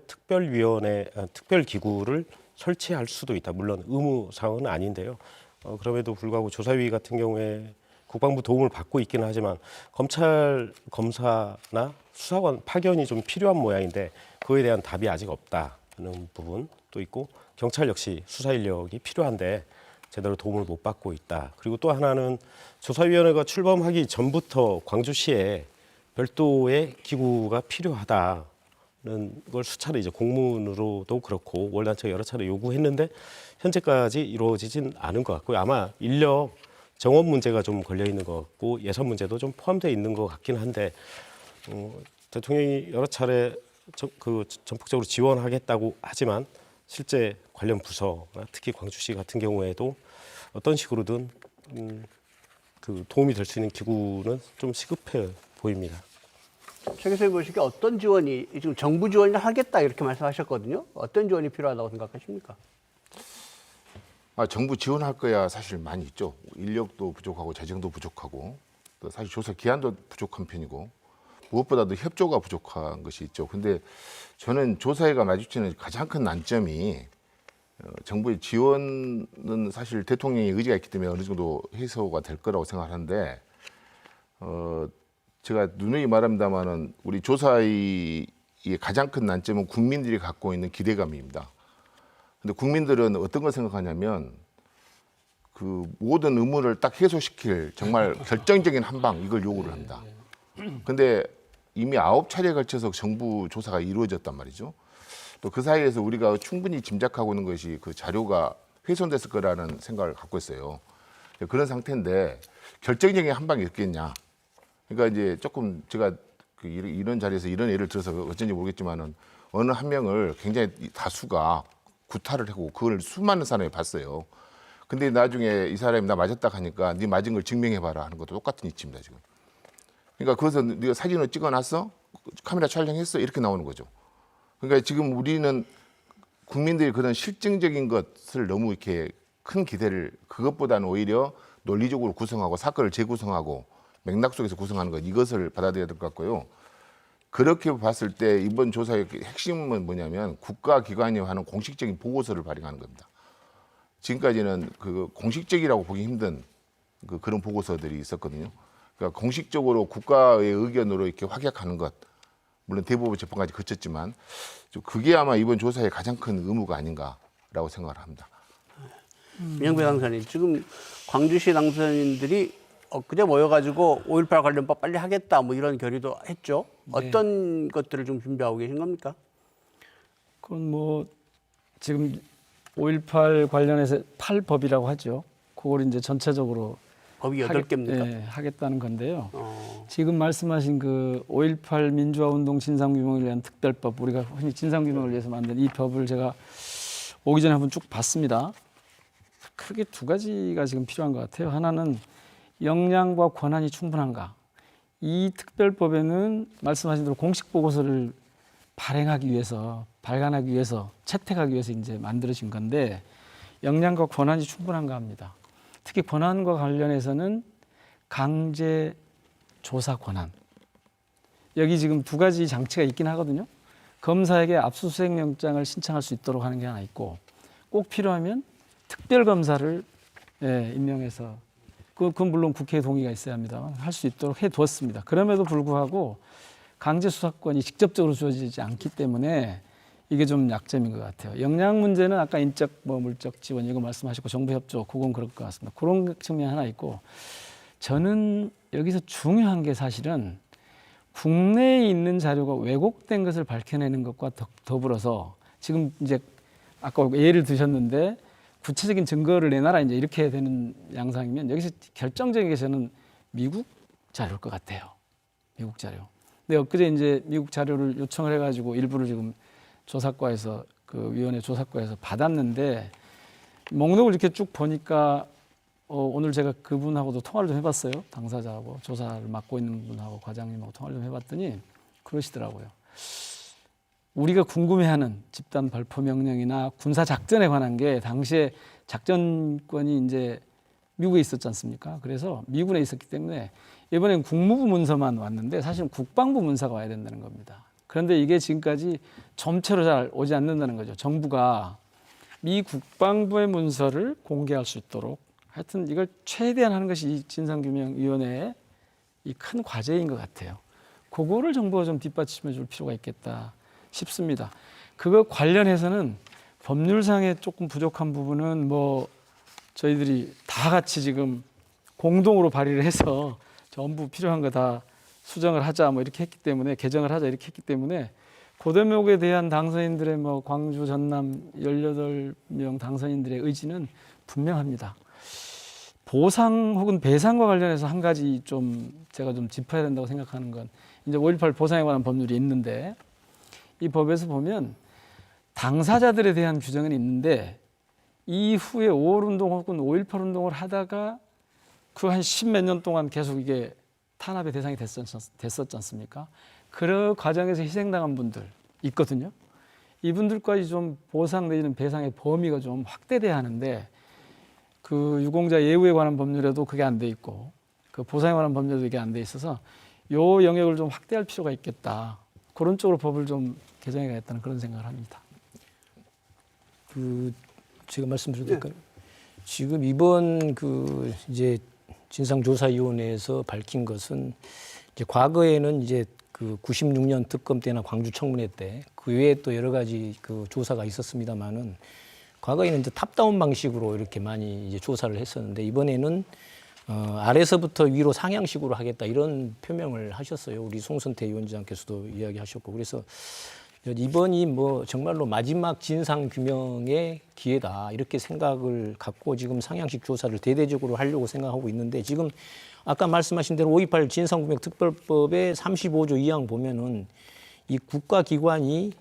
[SPEAKER 5] 특별기구를 설치할 수도 있다. 물론 의무 사항은 아닌데요. 그럼에도 불구하고 조사위 같은 경우에 국방부 도움을 받고 있기는 하지만 검찰 검사나 수사관 파견이 좀 필요한 모양인데 그거에 대한 답이 아직 없다는 부분도 있고 경찰 역시 수사 인력이 필요한데 제대로 도움을 못 받고 있다. 그리고 또 하나는 조사위원회가 출범하기 전부터 광주시에 별도의 기구가 필요하다는 걸 수차례 이제 공문으로도 그렇고 월단체가 여러 차례 요구했는데 현재까지 이루어지진 않은 것 같고요. 아마 인력 정원 문제가 좀 걸려 있는 것 같고 예산 문제도 좀 포함되어 있는 것 같긴 한데 대통령이 여러 차례 전폭적으로 지원하겠다고 하지만 실제 관련 부서나 특히 광주시 같은 경우에도 어떤 식으로든 그 도움이 될 수 있는 기구는 좀 시급해 보입니다.
[SPEAKER 1] 최 교수님 보시기에 어떤 지원이 지금 정부 지원을 하겠다 이렇게 말씀하셨거든요. 어떤 지원이 필요하다고 생각하십니까?
[SPEAKER 3] 정부 지원할 거야 사실 많이 있죠. 인력도 부족하고 재정도 부족하고 또 사실 조사 기한도 부족한 편이고 무엇보다도 협조가 부족한 것이 있죠. 근데 저는 조사회가 마주치는 가장 큰 난점이 정부의 지원은 사실 대통령의 의지가 있기 때문에 어느 정도 해소가 될 거라고 생각하는데 제가 누누이 말합니다마는 우리 조사회의 가장 큰 난점은 국민들이 갖고 있는 기대감입니다. 근데 국민들은 어떤 걸 생각하냐면 그 모든 의무를 딱 해소시킬 정말 결정적인 한 방 이걸 요구를 합니다. 근데 이미 9차례에 걸쳐서 정부 조사가 이루어졌단 말이죠. 또 그 사이에서 우리가 충분히 짐작하고 있는 것이 그 자료가 훼손됐을 거라는 생각을 갖고 있어요. 그런 상태인데 결정적인 한 방이 있겠냐. 그러니까 이제 조금 제가 이런 자리에서 이런 예를 들어서 어쩐지 모르겠지만은 어느 한 명을 굉장히 다수가 구타를 하고 그걸 수많은 사람이 봤어요. 근데 나중에 이 사람이 나 맞았다 하니까 네 맞은 걸 증명해봐라 하는 것도 똑같은 이치입니다 지금. 그러니까 거기서 네가 사진을 찍어놨어? 카메라 촬영했어? 이렇게 나오는 거죠. 그러니까 지금 우리는 국민들이 그런 실증적인 것을 너무 이렇게 큰 기대를 그것보다는 오히려 논리적으로 구성하고 사건을 재구성하고 맥락 속에서 구성하는 것 이것을 받아들여야 될 것 같고요. 그렇게 봤을 때 이번 조사의 핵심은 뭐냐면 국가기관이 하는 공식적인 보고서를 발행하는 겁니다. 지금까지는 그 공식적이라고 보기 힘든 그런 보고서들이 있었거든요. 그러니까 공식적으로 국가의 의견으로 이렇게 확약하는 것, 물론 대법원 재판까지 거쳤지만 그게 아마 이번 조사의 가장 큰 의무가 아닌가라고 생각을 합니다.
[SPEAKER 1] 민영배 당선인, 지금 광주시 당선인들이 엊그제 모여가지고 5.18 관련법 빨리 하겠다 뭐 이런 결의도 했죠. 어떤 것들을 좀 준비하고 계신 겁니까?
[SPEAKER 4] 그건 뭐 지금 5.18 관련해서 8법이라고 하죠. 그걸 이제 전체적으로
[SPEAKER 1] 법이 8개입니까?
[SPEAKER 4] 네, 하겠다는 건데요. 지금 말씀하신 그 5.18 민주화운동 진상규명을 위한 특별법, 우리가 흔히 진상규명을 위해서 만든 이 법을 제가 오기 전에 한번 쭉 봤습니다. 크게 두 가지가 지금 필요한 것 같아요. 하나는 역량과 권한이 충분한가. 이 특별법에는 말씀하신 대로 공식 보고서를 발행하기 위해서, 발간하기 위해서, 채택하기 위해서 이제 만들어진 건데 역량과 권한이 충분한가 합니다. 특히 권한과 관련해서는 강제 조사 권한. 여기 지금 두 가지 장치가 있긴 하거든요. 검사에게 압수수색 영장을 신청할 수 있도록 하는 게 하나 있고 꼭 필요하면 특별검사를 임명해서 그건 물론 국회의 동의가 있어야 합니다만 할 수 있도록 해두었습니다. 그럼에도 불구하고 강제 수사권이 직접적으로 주어지지 않기 때문에 이게 좀 약점인 것 같아요. 역량 문제는 아까 인적, 물적 지원 이거 말씀하셨고 정부 협조 그건 그럴 것 같습니다. 그런 측면 하나 있고 저는 여기서 중요한 게 사실은 국내에 있는 자료가 왜곡된 것을 밝혀내는 것과 더불어서 지금 이제 아까 예를 드셨는데 구체적인 증거를 내놔라 이제 이렇게 되는 양상이면 여기서 결정적인 게 저는 미국 자료일 것 같아요. 미국 자료. 근데 엊그제 이제 미국 자료를 요청을 해가지고 일부를 지금 조사과에서 그 위원회 조사과에서 받았는데 목록을 이렇게 쭉 보니까 오늘 제가 그분하고도 통화를 좀 해봤어요. 당사자하고 조사를 맡고 있는 분하고 과장님하고 통화를 좀 해봤더니 그러시더라고요. 우리가 궁금해하는 집단 발포 명령이나 군사 작전에 관한 게 당시에 작전권이 이제 미국에 있었지 않습니까? 그래서 미군에 있었기 때문에 이번엔 국무부 문서만 왔는데 사실은 국방부 문서가 와야 된다는 겁니다. 그런데 이게 지금까지 점체로 잘 오지 않는다는 거죠. 정부가 미 국방부의 문서를 공개할 수 있도록 하여튼 이걸 최대한 하는 것이 이 진상규명위원회의 이 큰 과제인 것 같아요. 그거를 정부가 좀 뒷받침해 줄 필요가 있겠다 싶습니다. 그거 관련해서는 법률상에 조금 부족한 부분은 뭐 저희들이 다 같이 지금 공동으로 발의를 해서 전부 필요한 거 다 수정을 하자 뭐 이렇게 했기 때문에 개정을 하자 이렇게 했기 때문에 그 대목에 대한 당선인들의 뭐 광주 전남 18명 당선인들의 의지는 분명합니다. 보상 혹은 배상과 관련해서 한 가지 좀 제가 좀 짚어야 된다고 생각하는 건 이제 5.18 보상에 관한 법률이 있는데 이 법에서 보면 당사자들에 대한 규정은 있는데 이후에 5.5 운동 혹은 5.18 운동을 하다가 그 한 10몇 년 동안 계속 이게 탄압의 대상이 됐었지 않습니까? 그 과정에서 희생당한 분들 있거든요. 이분들까지 좀 보상 내지는 배상의 범위가 좀 확대돼야 하는데 그 유공자 예우에 관한 법률에도 그게 안 돼 있고 그 보상에 관한 법률에도 이게 안 돼 있어서 요 영역을 좀 확대할 필요가 있겠다. 그런 쪽으로 법을 좀 개정해 가겠다는 그런 생각을 합니다.
[SPEAKER 2] 그 제가 말씀드려도 될까요? 지금 이번 그 이제 진상조사위원회에서 밝힌 것은 이제 과거에는 이제 그 96년 특검 때나 광주 청문회 때 그 외에 또 여러 가지 그 조사가 있었습니다만은 과거에는 이제 탑다운 방식으로 이렇게 많이 이제 조사를 했었는데 이번에는 아래서부터 위로 상향식으로 하겠다 이런 표명을 하셨어요. 우리 송선태 위원장께서도 이야기하셨고 그래서 이번이 뭐 정말로 마지막 진상 규명의 기회다 이렇게 생각을 갖고 지금 상향식 조사를 대대적으로 하려고 생각하고 있는데 지금 아까 말씀하신 대로 5.18 진상규명특별법의 35조 2항 보면은 이 국가기관이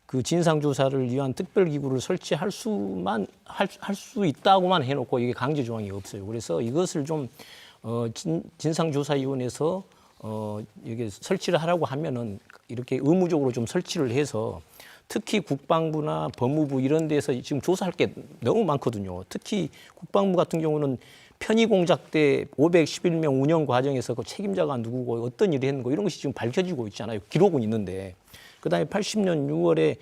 [SPEAKER 2] 그 진상조사를 위한 특별기구를 설치할 수만 할 수 있다고만 해놓고 이게 강제 조항이 없어요. 그래서 이것을 좀 진상조사위원회에서 이게 설치를 하라고 하면은 이렇게 의무적으로 좀 설치를 해서 특히 국방부나 법무부 이런 데서 지금 조사할 게 너무 많거든요. 특히 국방부 같은 경우는 편의 공작 때 511명 운영 과정에서 그 책임자가 누구고 어떤 일을 했는고 이런 것이 지금 밝혀지고 있잖아요. 기록은 있는데. 그다음에 80년 6월에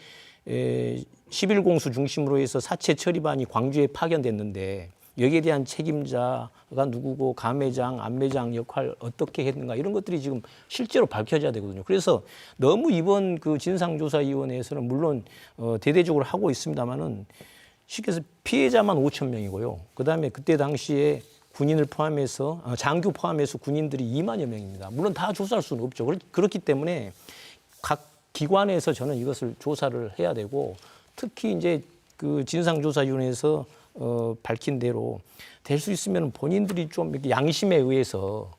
[SPEAKER 2] 11공수 중심으로 해서 사체 처리반이 광주에 파견됐는데 여기에 대한 책임자가 누구고 감회장, 안매장 역할 어떻게 했는가 이런 것들이 지금 실제로 밝혀져야 되거든요. 그래서 너무 이번 그 진상조사위원회에서는 물론 대대적으로 하고 있습니다만은 쉽게 해서 피해자만 5천 명이고요. 그다음에 그때 당시에 군인을 포함해서 장교 포함해서 군인들이 2만여 명입니다. 물론 다 조사할 수는 없죠. 그렇기 때문에 각 기관에서 저는 이것을 조사를 해야 되고 특히 이제 그 진상조사위원회에서 밝힌 대로 될 수 있으면 본인들이 좀 이렇게 양심에 의해서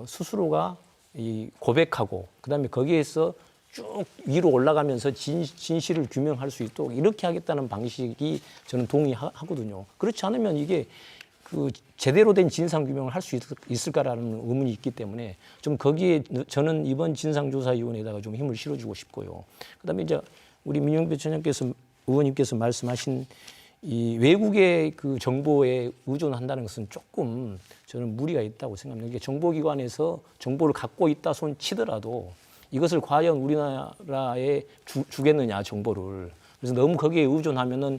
[SPEAKER 2] 스스로가 이 고백하고 그다음에 거기에서 쭉 위로 올라가면서 진실을 규명할 수 있도록 이렇게 하겠다는 방식이 저는 동의하거든요. 그렇지 않으면 이게 그 제대로 된 진상 규명을 할 수 있을까라는 의문이 있기 때문에 좀 거기에 저는 이번 진상조사위원회에다가 좀 힘을 실어주고 싶고요. 그다음에 이제 우리 민영배 의원님께서 말씀하신 이 외국의 그 정보에 의존한다는 것은 조금 저는 무리가 있다고 생각합니다. 이게 정보기관에서 정보를 갖고 있다 손 치더라도 이것을 과연 우리나라에 주겠느냐 정보를. 그래서 너무 거기에 의존하면은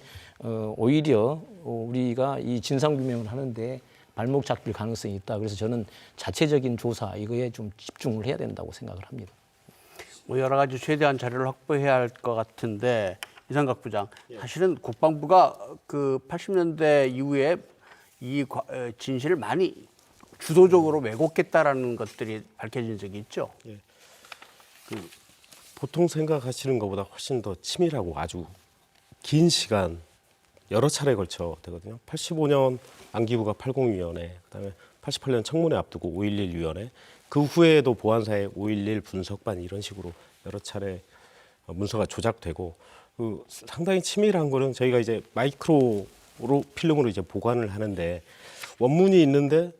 [SPEAKER 2] 오히려 우리가 이 진상 규명을 하는데 발목 잡힐 가능성이 있다. 그래서 저는 자체적인 조사 이거에 좀 집중을 해야 된다고 생각을 합니다.
[SPEAKER 1] 뭐 여러 가지 최대한 자료를 확보해야 할 것 같은데 이상각 부장, 사실은 국방부가 그 80년대 이후에 이 진실을 많이 주도적으로 왜곡했다라는 것들이 밝혀진 적이 있죠.
[SPEAKER 5] 예. 보통 생각하시는 것보다 훨씬 더 치밀하고 아주 긴 시간 여러 차례에 걸쳐 되거든요. 85년 안기부가 80위원회, 그다음에 88년 청문회 앞두고 5.11위원회, 그 후에도 보안사의 5.11 분석반 이런 식으로 여러 차례 문서가 조작되고 상당히 치밀한 거는 저희가 이제 마이크로 필름으로 이제 보관을 하는데 원문이 있는데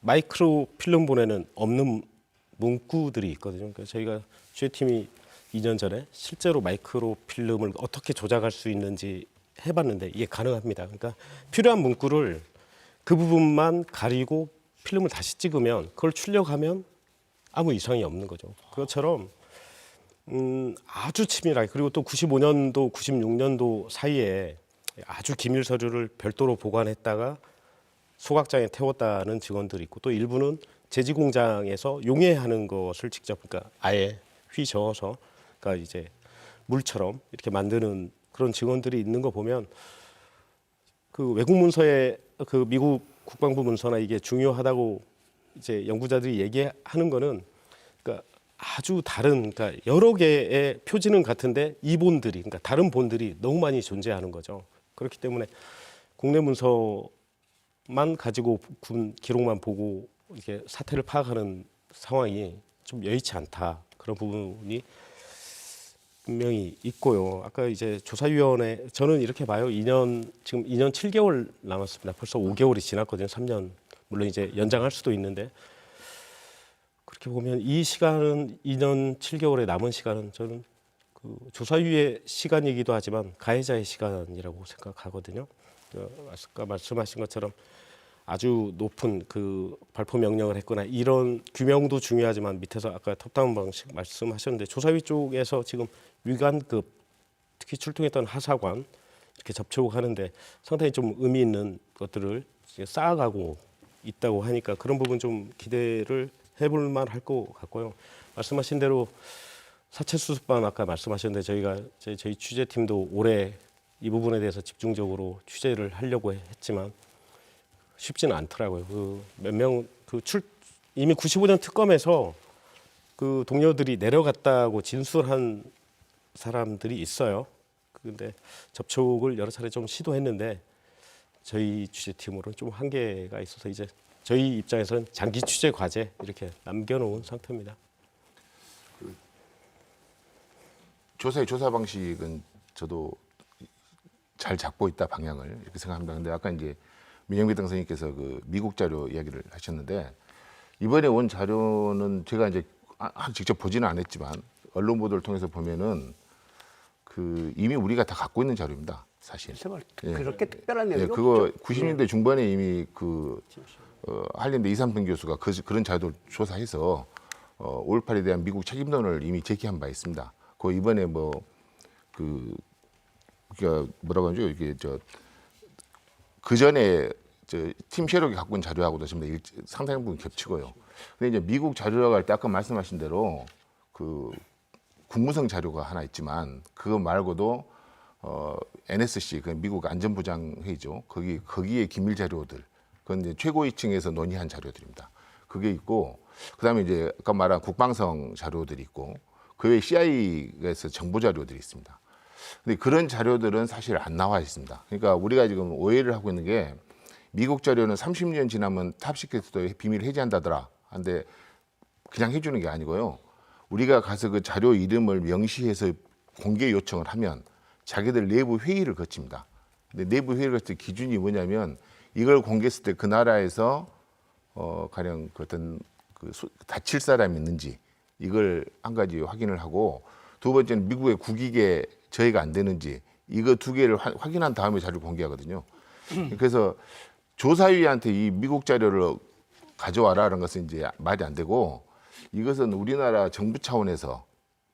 [SPEAKER 5] 마이크로 필름 본에는 없는 문구들이 있거든요. 그러니까 저희가 취재팀이 2년 전에 실제로 마이크로 필름을 어떻게 조작할 수 있는지 해봤는데 이게 가능합니다. 그러니까 필요한 문구를 그 부분만 가리고 필름을 다시 찍으면 그걸 출력하면 아무 이상이 없는 거죠. 그것처럼 아주 치밀하게 그리고 또 95년도, 96년도 사이에 아주 기밀 서류를 별도로 보관했다가 소각장에 태웠다는 직원들이 있고 또 일부는 제지 공장에서 용해하는 것을 직접 그러니까 아예 휘저어서 그러니까 이제 물처럼 이렇게 만드는 그런 직원들이 있는 거 보면 그 외국 문서에 그 미국 국방부 문서나 이게 중요하다고 이제 연구자들이 얘기하는 거는 그러니까 아주 다른 그러니까 여러 개의 표지는 같은데 이 본들이 그러니까 다른 본들이 너무 많이 존재하는 거죠. 그렇기 때문에 국내 문서만 가지고 군 기록만 보고 이렇게 사태를 파악하는 상황이 좀 여의치 않다. 그런 부분이 분명히 있고요. 아까 이제 조사위원회 저는 이렇게 봐요. 지금 2년 7개월 남았습니다. 벌써 5개월이 지났거든요. 3년 물론 이제 연장할 수도 있는데 그렇게 보면 이 시간은 2년 7개월의 남은 시간은 저는 그 조사위의 시간이기도 하지만 가해자의 시간이라고 생각하거든요. 아까 말씀하신 것처럼 아주 높은 그 발포 명령을 했거나 이런 규명도 중요하지만 밑에서 아까 톱다운 방식 말씀하셨는데 조사위 쪽에서 지금 위관급 특히 출동했던 하사관 이렇게 접촉하는데 상당히 좀 의미 있는 것들을 쌓아가고 있다고 하니까 그런 부분 좀 기대를 해볼 만할 것 같고요. 말씀하신 대로 사체 수습반 아까 말씀하셨는데 저희 취재팀도 올해 이 부분에 대해서 집중적으로 취재를 하려고 했지만 쉽지는 않더라고요. 그 몇 명 이미 95년 특검에서 그 동료들이 내려갔다고 진술한 사람들이 있어요. 그런데 접촉을 여러 차례 좀 시도했는데 저희 취재팀으로는 좀 한계가 있어서 이제 저희 입장에서는 장기 취재 과제 이렇게 남겨놓은 상태입니다.
[SPEAKER 3] 조사의 조사 방식은 저도 잘 잡고 있다 방향을 이렇게 생각합니다. 근데 아까 이제 민영배 선생님께서 그 미국 자료 이야기를 하셨는데 이번에 온 자료는 제가 이제 직접 보지는 않았지만 언론 보도를 통해서 보면은 그 이미 우리가 다 갖고 있는 자료입니다. 사실. 예.
[SPEAKER 1] 그렇게 특별한 내용이
[SPEAKER 3] 그거
[SPEAKER 1] 없죠.
[SPEAKER 3] 90년대 중반에 이미 그 한림대 이삼평 교수가 그런 자료를 조사해서 5.18에 대한 미국 책임론을 이미 제기한 바 있습니다. 그 이번에 그러니까 뭐라고 하죠? 이게 그 전에 팀 셰록이 갖고 온 자료하고도 지금 상당히 부분 겹치고요. 근데 이제 미국 자료라고 할 때 아까 말씀하신 대로 그 국무성 자료가 하나 있지만 그거 말고도 NSC 그 미국 안전보장 회의죠. 거기에 기밀 자료들 그건 이제 최고위층에서 논의한 자료들입니다. 그게 있고 그다음에 이제 아까 말한 국방성 자료들이 있고 그 외에 CIA에서 정보 자료들이 있습니다. 근데 그런 자료들은 사실 안 나와 있습니다. 그러니까 우리가 지금 오해를 하고 있는 게 미국 자료는 30년 지나면 탑시켓도 비밀 해제한다더라. 근데 그냥 해주는 게 아니고요. 우리가 가서 그 자료 이름을 명시해서 공개 요청을 하면 자기들 내부 회의를 거칩니다. 근데 내부 회의를 거칠 때 기준이 뭐냐면 이걸 공개했을 때 그 나라에서 가령 어떤 다칠 사람이 있는지 이걸 한 가지 확인을 하고 두 번째는 미국의 국익에 저해가 안 되는지 이거 두 개를 확인한 다음에 자료를 공개하거든요. 그래서 조사위한테 이 미국 자료를 가져와라는 것은 이제 말이 안 되고 이것은 우리나라 정부 차원에서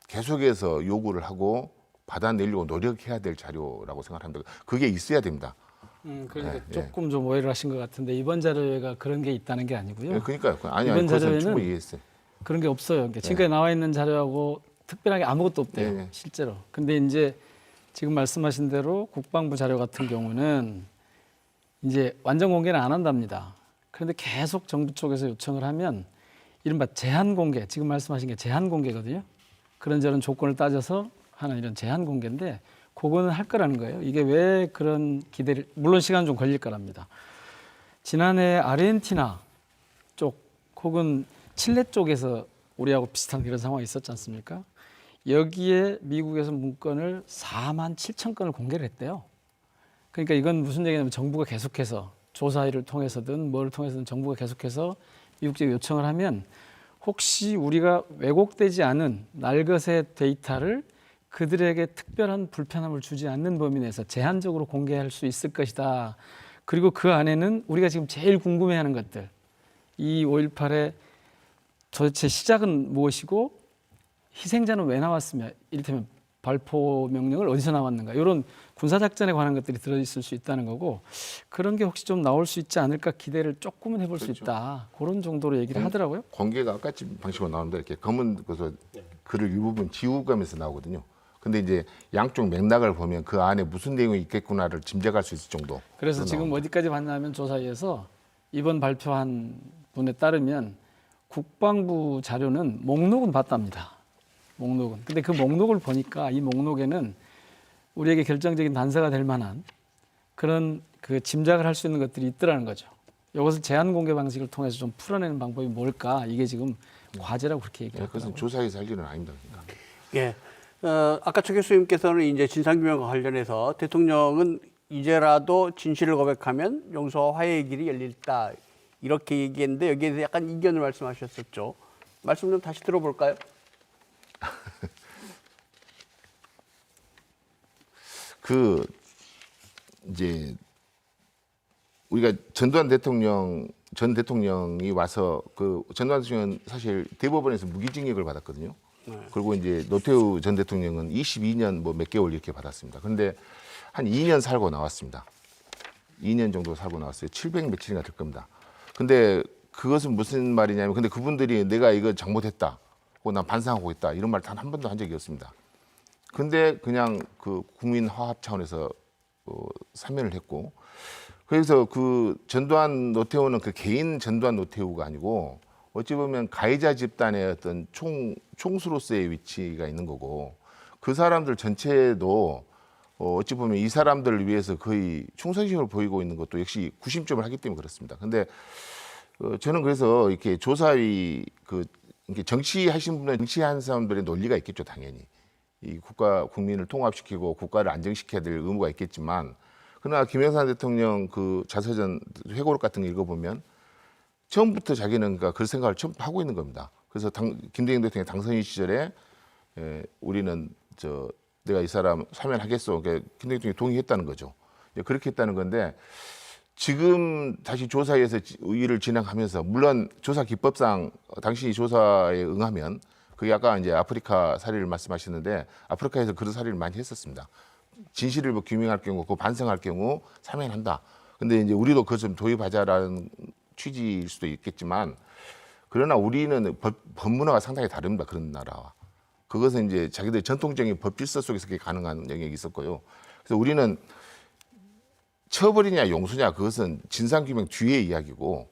[SPEAKER 3] 계속해서 요구를 하고 받아내려고 노력해야 될 자료라고 생각합니다. 그게 있어야 됩니다.
[SPEAKER 4] 그러니까
[SPEAKER 3] 예,
[SPEAKER 4] 조금 좀 오해를 하신 것 같은데 이번 자료가 그런 게 있다는 게 아니고요.
[SPEAKER 3] 그러니까요. 아니
[SPEAKER 4] 이번
[SPEAKER 3] 그것은
[SPEAKER 4] 자료에는
[SPEAKER 3] 충분히 이해했어요.
[SPEAKER 4] 그런 게 없어요. 그러니까 지금까지 나와 있는 자료하고 특별하게 아무것도 없대요.
[SPEAKER 3] 네.
[SPEAKER 4] 실제로. 근데 이제 지금 말씀하신 대로 국방부 자료 같은 경우는 이제 완전 공개는 안 한답니다. 그런데 계속 정부 쪽에서 요청을 하면 이른바 제한 공개, 지금 말씀하신 게 제한 공개거든요. 그런저런 조건을 따져서 하는 이런 제한 공개인데 그거는 할 거라는 거예요. 이게 왜 그런 기대를, 물론 시간 좀 걸릴 거랍니다. 지난해 아르헨티나 쪽 혹은 칠레 쪽에서 우리하고 비슷한 그런 상황이 있었지 않습니까? 여기에 미국에서 문건을 4만 7천 건을 공개를 했대요. 그러니까 이건 무슨 얘기냐면 정부가 계속해서 조사위를 통해서든 뭐를 통해서든 정부가 계속해서 미국 쪽에 요청을 하면 혹시 우리가 왜곡되지 않은 날것의 데이터를 그들에게 특별한 불편함을 주지 않는 범위 내에서 제한적으로 공개할 수 있을 것이다. 그리고 그 안에는 우리가 지금 제일 궁금해하는 것들, 이 5.18의 도대체 시작은 무엇이고 희생자는 왜 나왔으며, 이를테면 발포 명령을 어디서 나왔는가, 이런 군사작전에 관한 것들이 들어있을 수 있다는 거고, 그런 게 혹시 좀 나올 수 있지 않을까 기대를 조금은 해볼 수 있다. 그런 정도로 얘기를 하더라고요.
[SPEAKER 3] 공개가 아까지 방식으로 나오는데 이렇게 검은 그래서 글을 일부분 지우가면서 나오거든요. 근데 이제 양쪽 맥락을 보면 그 안에 무슨 내용이 있겠구나를 짐작할 수 있을 정도.
[SPEAKER 4] 그래서 지금 어디까지 봤냐면 조사에서 이번 발표한 분에 따르면 국방부 자료는 목록은 봤답니다. 목록은. 근데 그 목록을 보니까 이 목록에는 우리에게 결정적인 단서가 될 만한 그런 그 짐작을 할 수 있는 것들이 있더라는 거죠. 이것을 제한 공개 방식을 통해서 좀 풀어내는 방법이 뭘까? 이게 지금 과제라고 그렇게 얘기하더라고요.
[SPEAKER 3] 그것은 조사에서 할 일은 아닙니다. 그러니까.
[SPEAKER 1] 예. 아까 최 교수님께서는 이제 진상규명과 관련해서 대통령은 이제라도 진실을 고백하면 용서와 화해의 길이 열릴다 이렇게 얘기했는데 여기에 대해서 약간 이견을 말씀하셨었죠. 말씀 좀 다시 들어볼까요?
[SPEAKER 3] 그 이제 우리가 전두환 대통령 전 대통령이 와서 그 전두환 대통령은 사실 대법원에서 무기징역을 받았거든요. 그리고 이제 노태우 전 대통령은 22년 뭐 몇 개월 이렇게 받았습니다. 그런데 한 2년 살고 나왔습니다. 2년 정도 살고 나왔어요. 700 며칠인가 될 겁니다. 근데 그것은 무슨 말이냐면, 근데 그분들이 내가 이거 잘못했다, 혹은 난 반성하고 있다 이런 말 단 한 번도 한 적이 없습니다. 근데 그냥 그 국민 화합 차원에서 사면을 했고, 그래서 그 전두환 노태우는 그 개인 전두환 노태우가 아니고 어찌 보면 가해자 집단의 어떤 총수로서의 위치가 있는 거고, 그 사람들 전체도 어찌 보면 이 사람들을 위해서 거의 충성심을 보이고 있는 것도 역시 구심점을 하기 때문에 그렇습니다. 근데 저는 그래서 이렇게 조사위 이렇게 정치하신 분은 정치한 사람들의 논리가 있겠죠, 당연히. 이 국민을 통합시키고 국가를 안정시켜야 될 의무가 있겠지만, 그러나 김영삼 대통령 그 자서전 회고록 같은 거 읽어보면 처음부터 자기는 그 생각을 처음 하고 있는 겁니다. 그래서 김대중 대통령 당선인 시절에 우리는 내가 이 사람 사면하겠어. 김대중 대통령이 동의했다는 거죠. 그렇게 했다는 건데, 지금 다시 조사에서 일을 진행하면서 물론 조사 기법상 당신이 조사에 응하면, 그게 아까 이제 아프리카 사례를 말씀하셨는데 아프리카에서 그런 사례를 많이 했었습니다. 진실을 뭐 규명할 경우, 그 반성할 경우 사면한다. 근데 이제 우리도 그것 좀 도입하자라는 취지일 수도 있겠지만, 그러나 우리는 법문화가 상당히 다릅니다. 그런 나라와. 그것은 이제 자기들 전통적인 법 질서 속에서 그게 가능한 영역이 있었고요. 그래서 우리는 처벌이냐 용서냐 그것은 진상규명 뒤의 이야기고,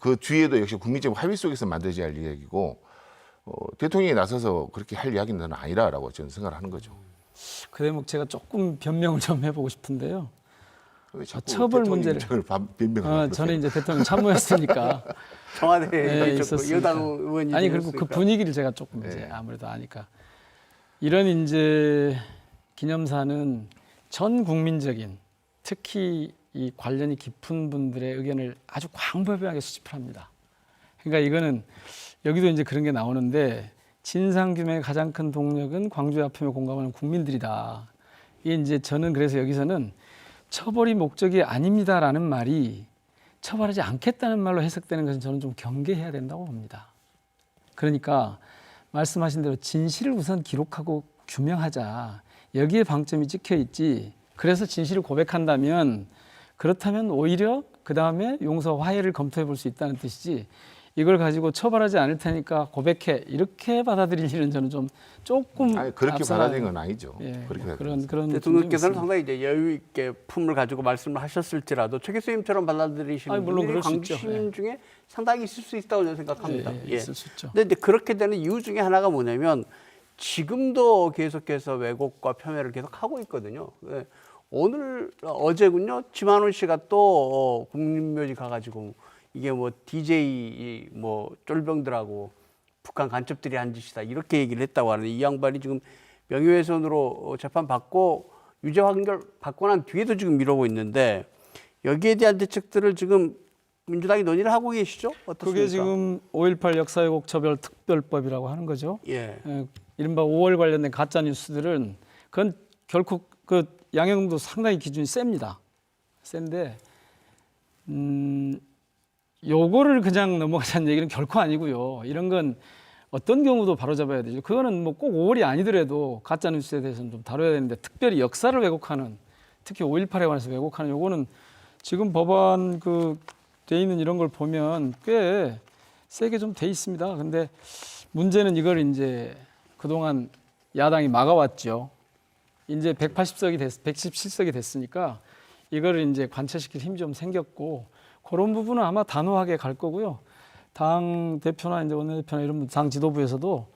[SPEAKER 3] 그 뒤에도 역시 국민적 합의 속에서 만들어져야 할 이야기고, 대통령이 나서서 그렇게 할 이야기는 저는 아니라고 저는 생각을 하는 거죠.
[SPEAKER 4] 그 대목 제가 조금 변명을 좀 해보고 싶은데요.
[SPEAKER 3] 처벌
[SPEAKER 4] 문제를 저는 이제 대통령 참모였으니까
[SPEAKER 1] 청와대에
[SPEAKER 4] 있었으니까.
[SPEAKER 1] 여당 의원이
[SPEAKER 4] 아니, 그리고 그 분위기를 제가 조금 이제 아무래도 아니까, 이런 이제 기념사는 전 국민적인, 특히 이 관련이 깊은 분들의 의견을 아주 광범위하게 수집을 합니다. 그러니까 이거는 여기도 이제 그런 게 나오는데, 진상규명의 가장 큰 동력은 광주의 아픔에 공감하는 국민들이다. 이게 이제 저는 그래서 여기서는 처벌이 목적이 아닙니다라는 말이 처벌하지 않겠다는 말로 해석되는 것은 저는 좀 경계해야 된다고 봅니다. 그러니까 말씀하신 대로 진실을 우선 기록하고 규명하자, 여기에 방점이 찍혀 있지. 그래서 진실을 고백한다면, 그렇다면 오히려 그 다음에 용서 화해를 검토해 볼 수 있다는 뜻이지, 이걸 가지고 처벌하지 않을 테니까 고백해, 이렇게 받아들일 일은 저는 좀 조금
[SPEAKER 3] 그렇게
[SPEAKER 4] 앞서가는-
[SPEAKER 3] 받아들인 건 아니죠.
[SPEAKER 4] 예,
[SPEAKER 3] 그렇게
[SPEAKER 4] 뭐 그런
[SPEAKER 1] 대통령께서는 상당히 이제 여유 있게 품을 가지고 말씀을 하셨을지라도 최 교수님처럼 받아들이시는
[SPEAKER 4] 아니, 물론
[SPEAKER 1] 분들이
[SPEAKER 4] 그럴 수
[SPEAKER 1] 광주
[SPEAKER 4] 있죠.
[SPEAKER 1] 시민 중에 상당히 있을 수 있다고 저는 생각합니다.
[SPEAKER 4] 예, 있을 수 있죠.
[SPEAKER 1] 근데 이제 그렇게 되는 이유 중에 하나가 뭐냐면, 지금도 계속해서 왜곡과 폄훼를 계속 하고 있거든요. 예. 어제군요, 지만원 씨가 또 국립묘지 가가지고 이게 뭐 DJ 뭐 쫄병들하고 북한 간첩들이 한 짓이다 이렇게 얘기를 했다고 하는데, 이 양반이 지금 명예훼손으로 재판 받고 유죄 판결 받고 난 뒤에도 지금 미루고 있는데, 여기에 대한 대책들을 지금 민주당이 논의를 하고 계시죠? 어떻습니까?
[SPEAKER 4] 그게 지금 5.18 역사왜곡 처벌 특별법이라고 하는 거죠.
[SPEAKER 1] 예.
[SPEAKER 4] 이른바 5월 관련된 가짜 뉴스들은 그건 결코 그 양형도 상당히 기준이 셉니다. 센데 요거를 그냥 넘어가자는 얘기는 결코 아니고요. 이런 건 어떤 경우도 바로잡아야 되죠. 그거는 뭐 꼭 5월이 아니더라도 가짜 뉴스에 대해서는 좀 다뤄야 되는데 특별히 역사를 왜곡하는 특히 5.18에 관해서 왜곡하는 요거는 지금 법안 그 돼 있는 이런 걸 보면 꽤 세게 좀 돼 있습니다. 근데 문제는 이걸 이제 그동안 야당이 막아왔죠. 이제 117석이 됐으니까 이거를 이제 관철시킬 힘이 좀 생겼고 그런 부분은 아마 단호하게 갈 거고요. 당 대표나 이제 원내대표나 이런 분, 당 지도부에서도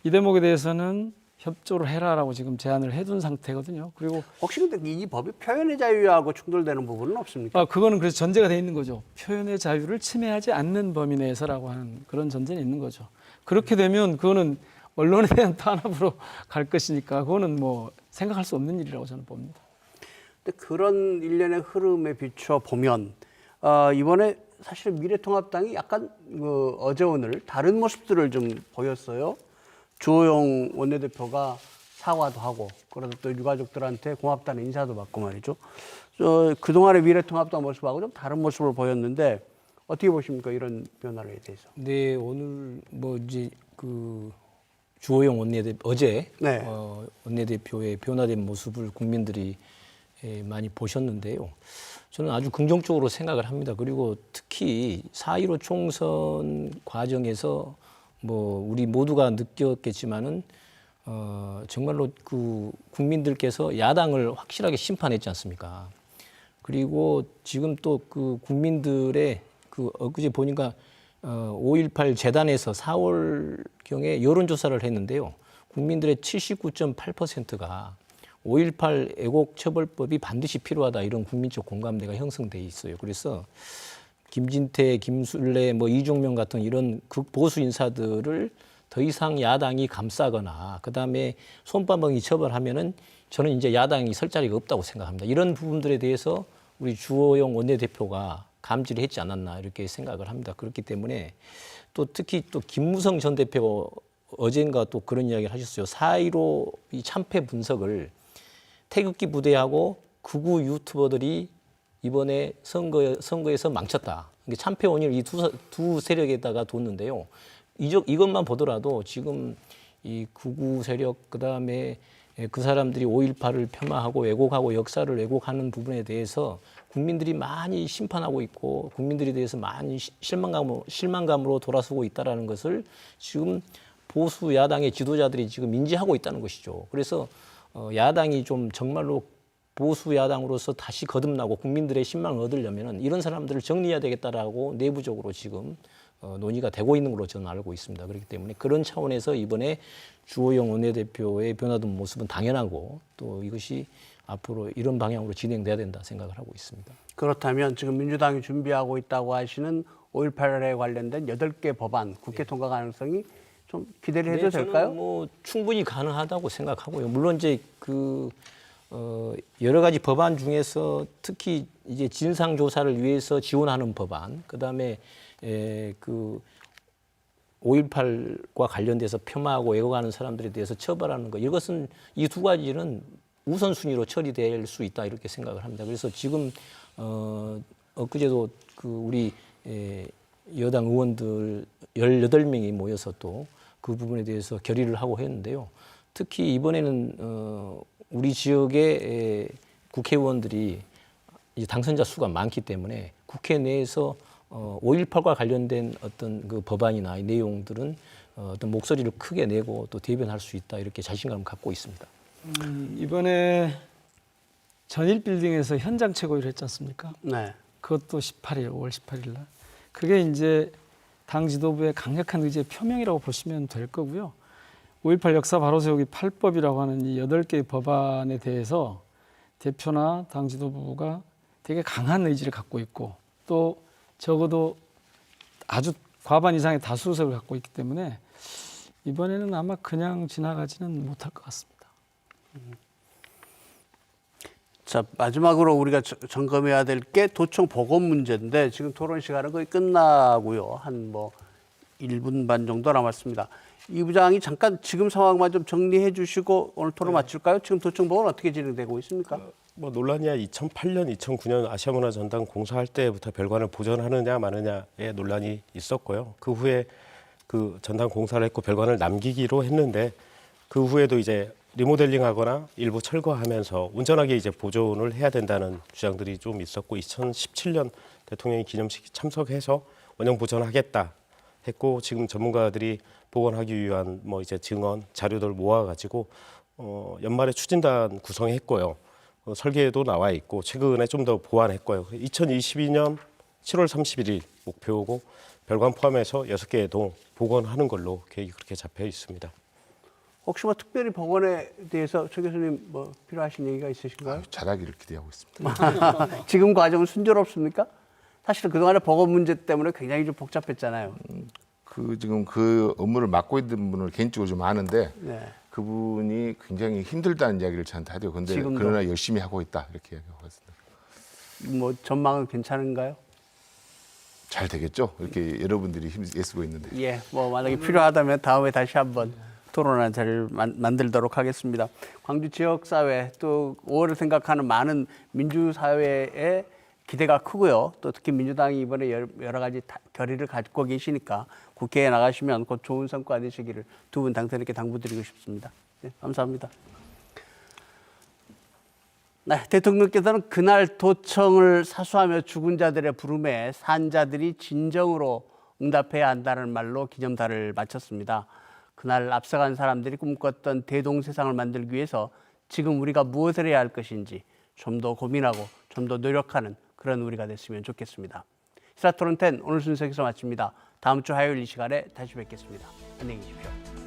[SPEAKER 4] 이 대목에 대해서는 협조를 해라라고 지금 제안을 해둔 상태거든요. 그리고
[SPEAKER 1] 혹시 근데 이 법이 표현의 자유하고 충돌되는 부분은 없습니까?
[SPEAKER 4] 그거는 그래서 전제가 돼 있는 거죠. 표현의 자유를 침해하지 않는 범위 내에서라고 하는 그런 전제는 있는 거죠. 그렇게 되면 그거는 언론에 대한 탄압으로 갈 것이니까 그거는 뭐 생각할 수 없는 일이라고 저는 봅니다.
[SPEAKER 1] 근데 그런 일련의 흐름에 비춰 보면 이번에 사실 미래통합당이 약간 어제 오늘 다른 모습들을 좀 보였어요. 주호영 원내대표가 사과도 하고 그러다 또 유가족들한테 고맙다는 인사도 받고 말이죠. 그동안의 미래통합당 모습하고 좀 다른 모습을 보였는데 어떻게 보십니까? 이런 변화에 대해서.
[SPEAKER 2] 네, 오늘 뭐 이제 그 주호영 원내대표 어제
[SPEAKER 1] 네.
[SPEAKER 2] 원내대표의 변화된 모습을 국민들이 많이 보셨는데요. 저는 아주 긍정적으로 생각을 합니다. 그리고 특히 4.15 총선 과정에서 뭐 우리 모두가 느꼈겠지만은 정말로 그 국민들께서 야당을 확실하게 심판했지 않습니까? 그리고 지금 또 그 국민들의 그 엊그제 보니까 5.18 재단에서 4월경에 여론조사를 했는데요. 국민들의 79.8%가 5.18 애국 처벌법이 반드시 필요하다 이런 국민적 공감대가 형성돼 있어요. 그래서 김진태, 김술래, 뭐 이종명 같은 이런 극보수 인사들을 더 이상 야당이 감싸거나 그다음에 솜방망이 처벌하면은 저는 이제 야당이 설 자리가 없다고 생각합니다. 이런 부분들에 대해서 우리 주호영 원내대표가 감지를 했지 않았나 이렇게 생각을 합니다. 그렇기 때문에 또 특히 또 김무성 전 대표 어젠가 또 그런 이야기를 하셨어요. 4.15 이 참패 분석을 태극기 부대하고 극우 유튜버들이 이번에 선거에서 망쳤다. 참패 원인을 이 두 세력에다가 뒀는데요. 이것만 보더라도 지금 이 극우 세력 그다음에 그 사람들이 5.18을 폄하하고 왜곡하고 역사를 왜곡하는 부분에 대해서 국민들이 많이 심판하고 있고 국민들에 대해서 많이 실망감으로 돌아서고 있다는 것을 지금 보수 야당의 지도자들이 지금 인지하고 있다는 것이죠. 그래서 야당이 좀 정말로 보수 야당으로서 다시 거듭나고 국민들의 신망을 얻으려면 이런 사람들을 정리해야 되겠다라고 내부적으로 지금 논의가 되고 있는 걸로 저는 알고 있습니다. 그렇기 때문에 그런 차원에서 이번에 주호영 원내대표의 변화된 모습은 당연하고 또 이것이 앞으로 이런 방향으로 진행돼야 된다 생각을 하고 있습니다.
[SPEAKER 1] 그렇다면 지금 민주당이 준비하고 있다고 하시는 5.18에 관련된 8개 법안 국회 통과 가능성이 좀 기대를 해도 될까요?
[SPEAKER 2] 저는 뭐 충분히 가능하다고 생각하고요. 물론 이제 여러 가지 법안 중에서 특히 이제 진상 조사를 위해서 지원하는 법안, 그다음에 그 5.18과 관련돼서 폄하하고 왜곡하는 사람들에 대해서 처벌하는 것, 이것은 이 두 가지는 우선순위로 처리될 수 있다 이렇게 생각을 합니다. 그래서 지금 엊그제도 그 우리 여당 의원들 18명이 모여서 또 그 부분에 대해서 결의를 하고 했는데요. 특히 이번에는 우리 지역의 국회의원들이 이제 당선자 수가 많기 때문에 국회 내에서 5.18과 관련된 어떤 그 법안이나 이 내용들은 어떤 목소리를 크게 내고 또 대변할 수 있다 이렇게 자신감을 갖고 있습니다.
[SPEAKER 4] 이번에 전일 빌딩에서 현장 최고위를 했지 않습니까?
[SPEAKER 1] 네.
[SPEAKER 4] 그것도 5월 18일 날. 그게 이제 당 지도부의 강력한 의지의 표명이라고 보시면 될 거고요. 5.18 역사 바로 세우기 8법이라고 하는 이 8개의 법안에 대해서 대표나 당 지도부가 되게 강한 의지를 갖고 있고 또 적어도 아주 과반 이상의 다수석을 갖고 있기 때문에 이번에는 아마 그냥 지나가지는 못할 것 같습니다.
[SPEAKER 1] 자, 마지막으로 우리가 점검해야 될 게 도청 보건 문제인데 지금 토론 시간은 거의 끝나고요. 한 뭐 1분 반 정도 남았습니다. 이 부장이 잠깐 지금 상황만 좀 정리해 주시고 오늘 토론 마칠까요? 지금 도청 보건 어떻게 진행되고 있습니까?
[SPEAKER 5] 뭐 논란이야 2008년, 2009년 아시아문화전당 공사할 때부터 별관을 보존하느냐 마느냐의 논란이 있었고요. 그 후에 그 전당 공사를 했고 별관을 남기기로 했는데 그 후에도 이제 리모델링하거나 일부 철거하면서 온전하게 이제 보존을 해야 된다는 주장들이 좀 있었고 2017년 대통령이 기념식에 참석해서 원형 보존하겠다 했고 지금 전문가들이 복원하기 위한 뭐 이제 증언 자료들 모아가지고 연말에 추진단 구성했고요. 설계도 나와 있고 최근에 좀 더 보완했고요. 2022년 7월 31일 목표고 별관 포함해서 6개의 동 복원하는 걸로 계획이 그렇게 잡혀 있습니다.
[SPEAKER 1] 혹시 뭐 특별히 복원에 대해서 최 교수님 뭐 필요하신 얘기가 있으신가요?
[SPEAKER 3] 잘하기를 기대하고 있습니다.
[SPEAKER 1] 지금 과정은 순조롭습니까? 사실은 그동안의 복원 문제 때문에 굉장히 좀 복잡했잖아요.
[SPEAKER 3] 지금 그 업무를 맡고 있는 분을 개인적으로 좀 아는데
[SPEAKER 1] 네.
[SPEAKER 3] 그분이 굉장히 힘들다는 이야기를 저한테 하대요. 근데
[SPEAKER 1] 지금도?
[SPEAKER 3] 그러나 열심히 하고 있다 이렇게 이야기하고 있습니다.
[SPEAKER 1] 뭐 전망은 괜찮은가요?
[SPEAKER 3] 잘 되겠죠? 이렇게 여러분들이 애쓰고 있는데.
[SPEAKER 1] 예, 뭐 만약에 필요하다면 다음에 다시 한번 토론하는 자리를 만들도록 하겠습니다. 광주 지역사회 또 5월을 생각하는 많은 민주사회의 기대가 크고요. 또 특히 민주당이 이번에 여러 가지 결의를 갖고 계시니까 국회에 나가시면 곧 좋은 성과 내시기를 두 분 당선인께 당부드리고 싶습니다. 네, 감사합니다. 네, 대통령께서는 그날 도청을 사수하며 죽은 자들의 부름에 산자들이 진정으로 응답해야 한다는 말로 기념사를 마쳤습니다. 그날 앞서간 사람들이 꿈꿨던 대동세상을 만들기 위해서 지금 우리가 무엇을 해야 할 것인지 좀 더 고민하고 좀 더 노력하는 그런 우리가 됐으면 좋겠습니다. 시사토론10 오늘 순서 여기서 마칩니다. 다음 주 화요일 이 시간에 다시 뵙겠습니다. 안녕히 계십시오.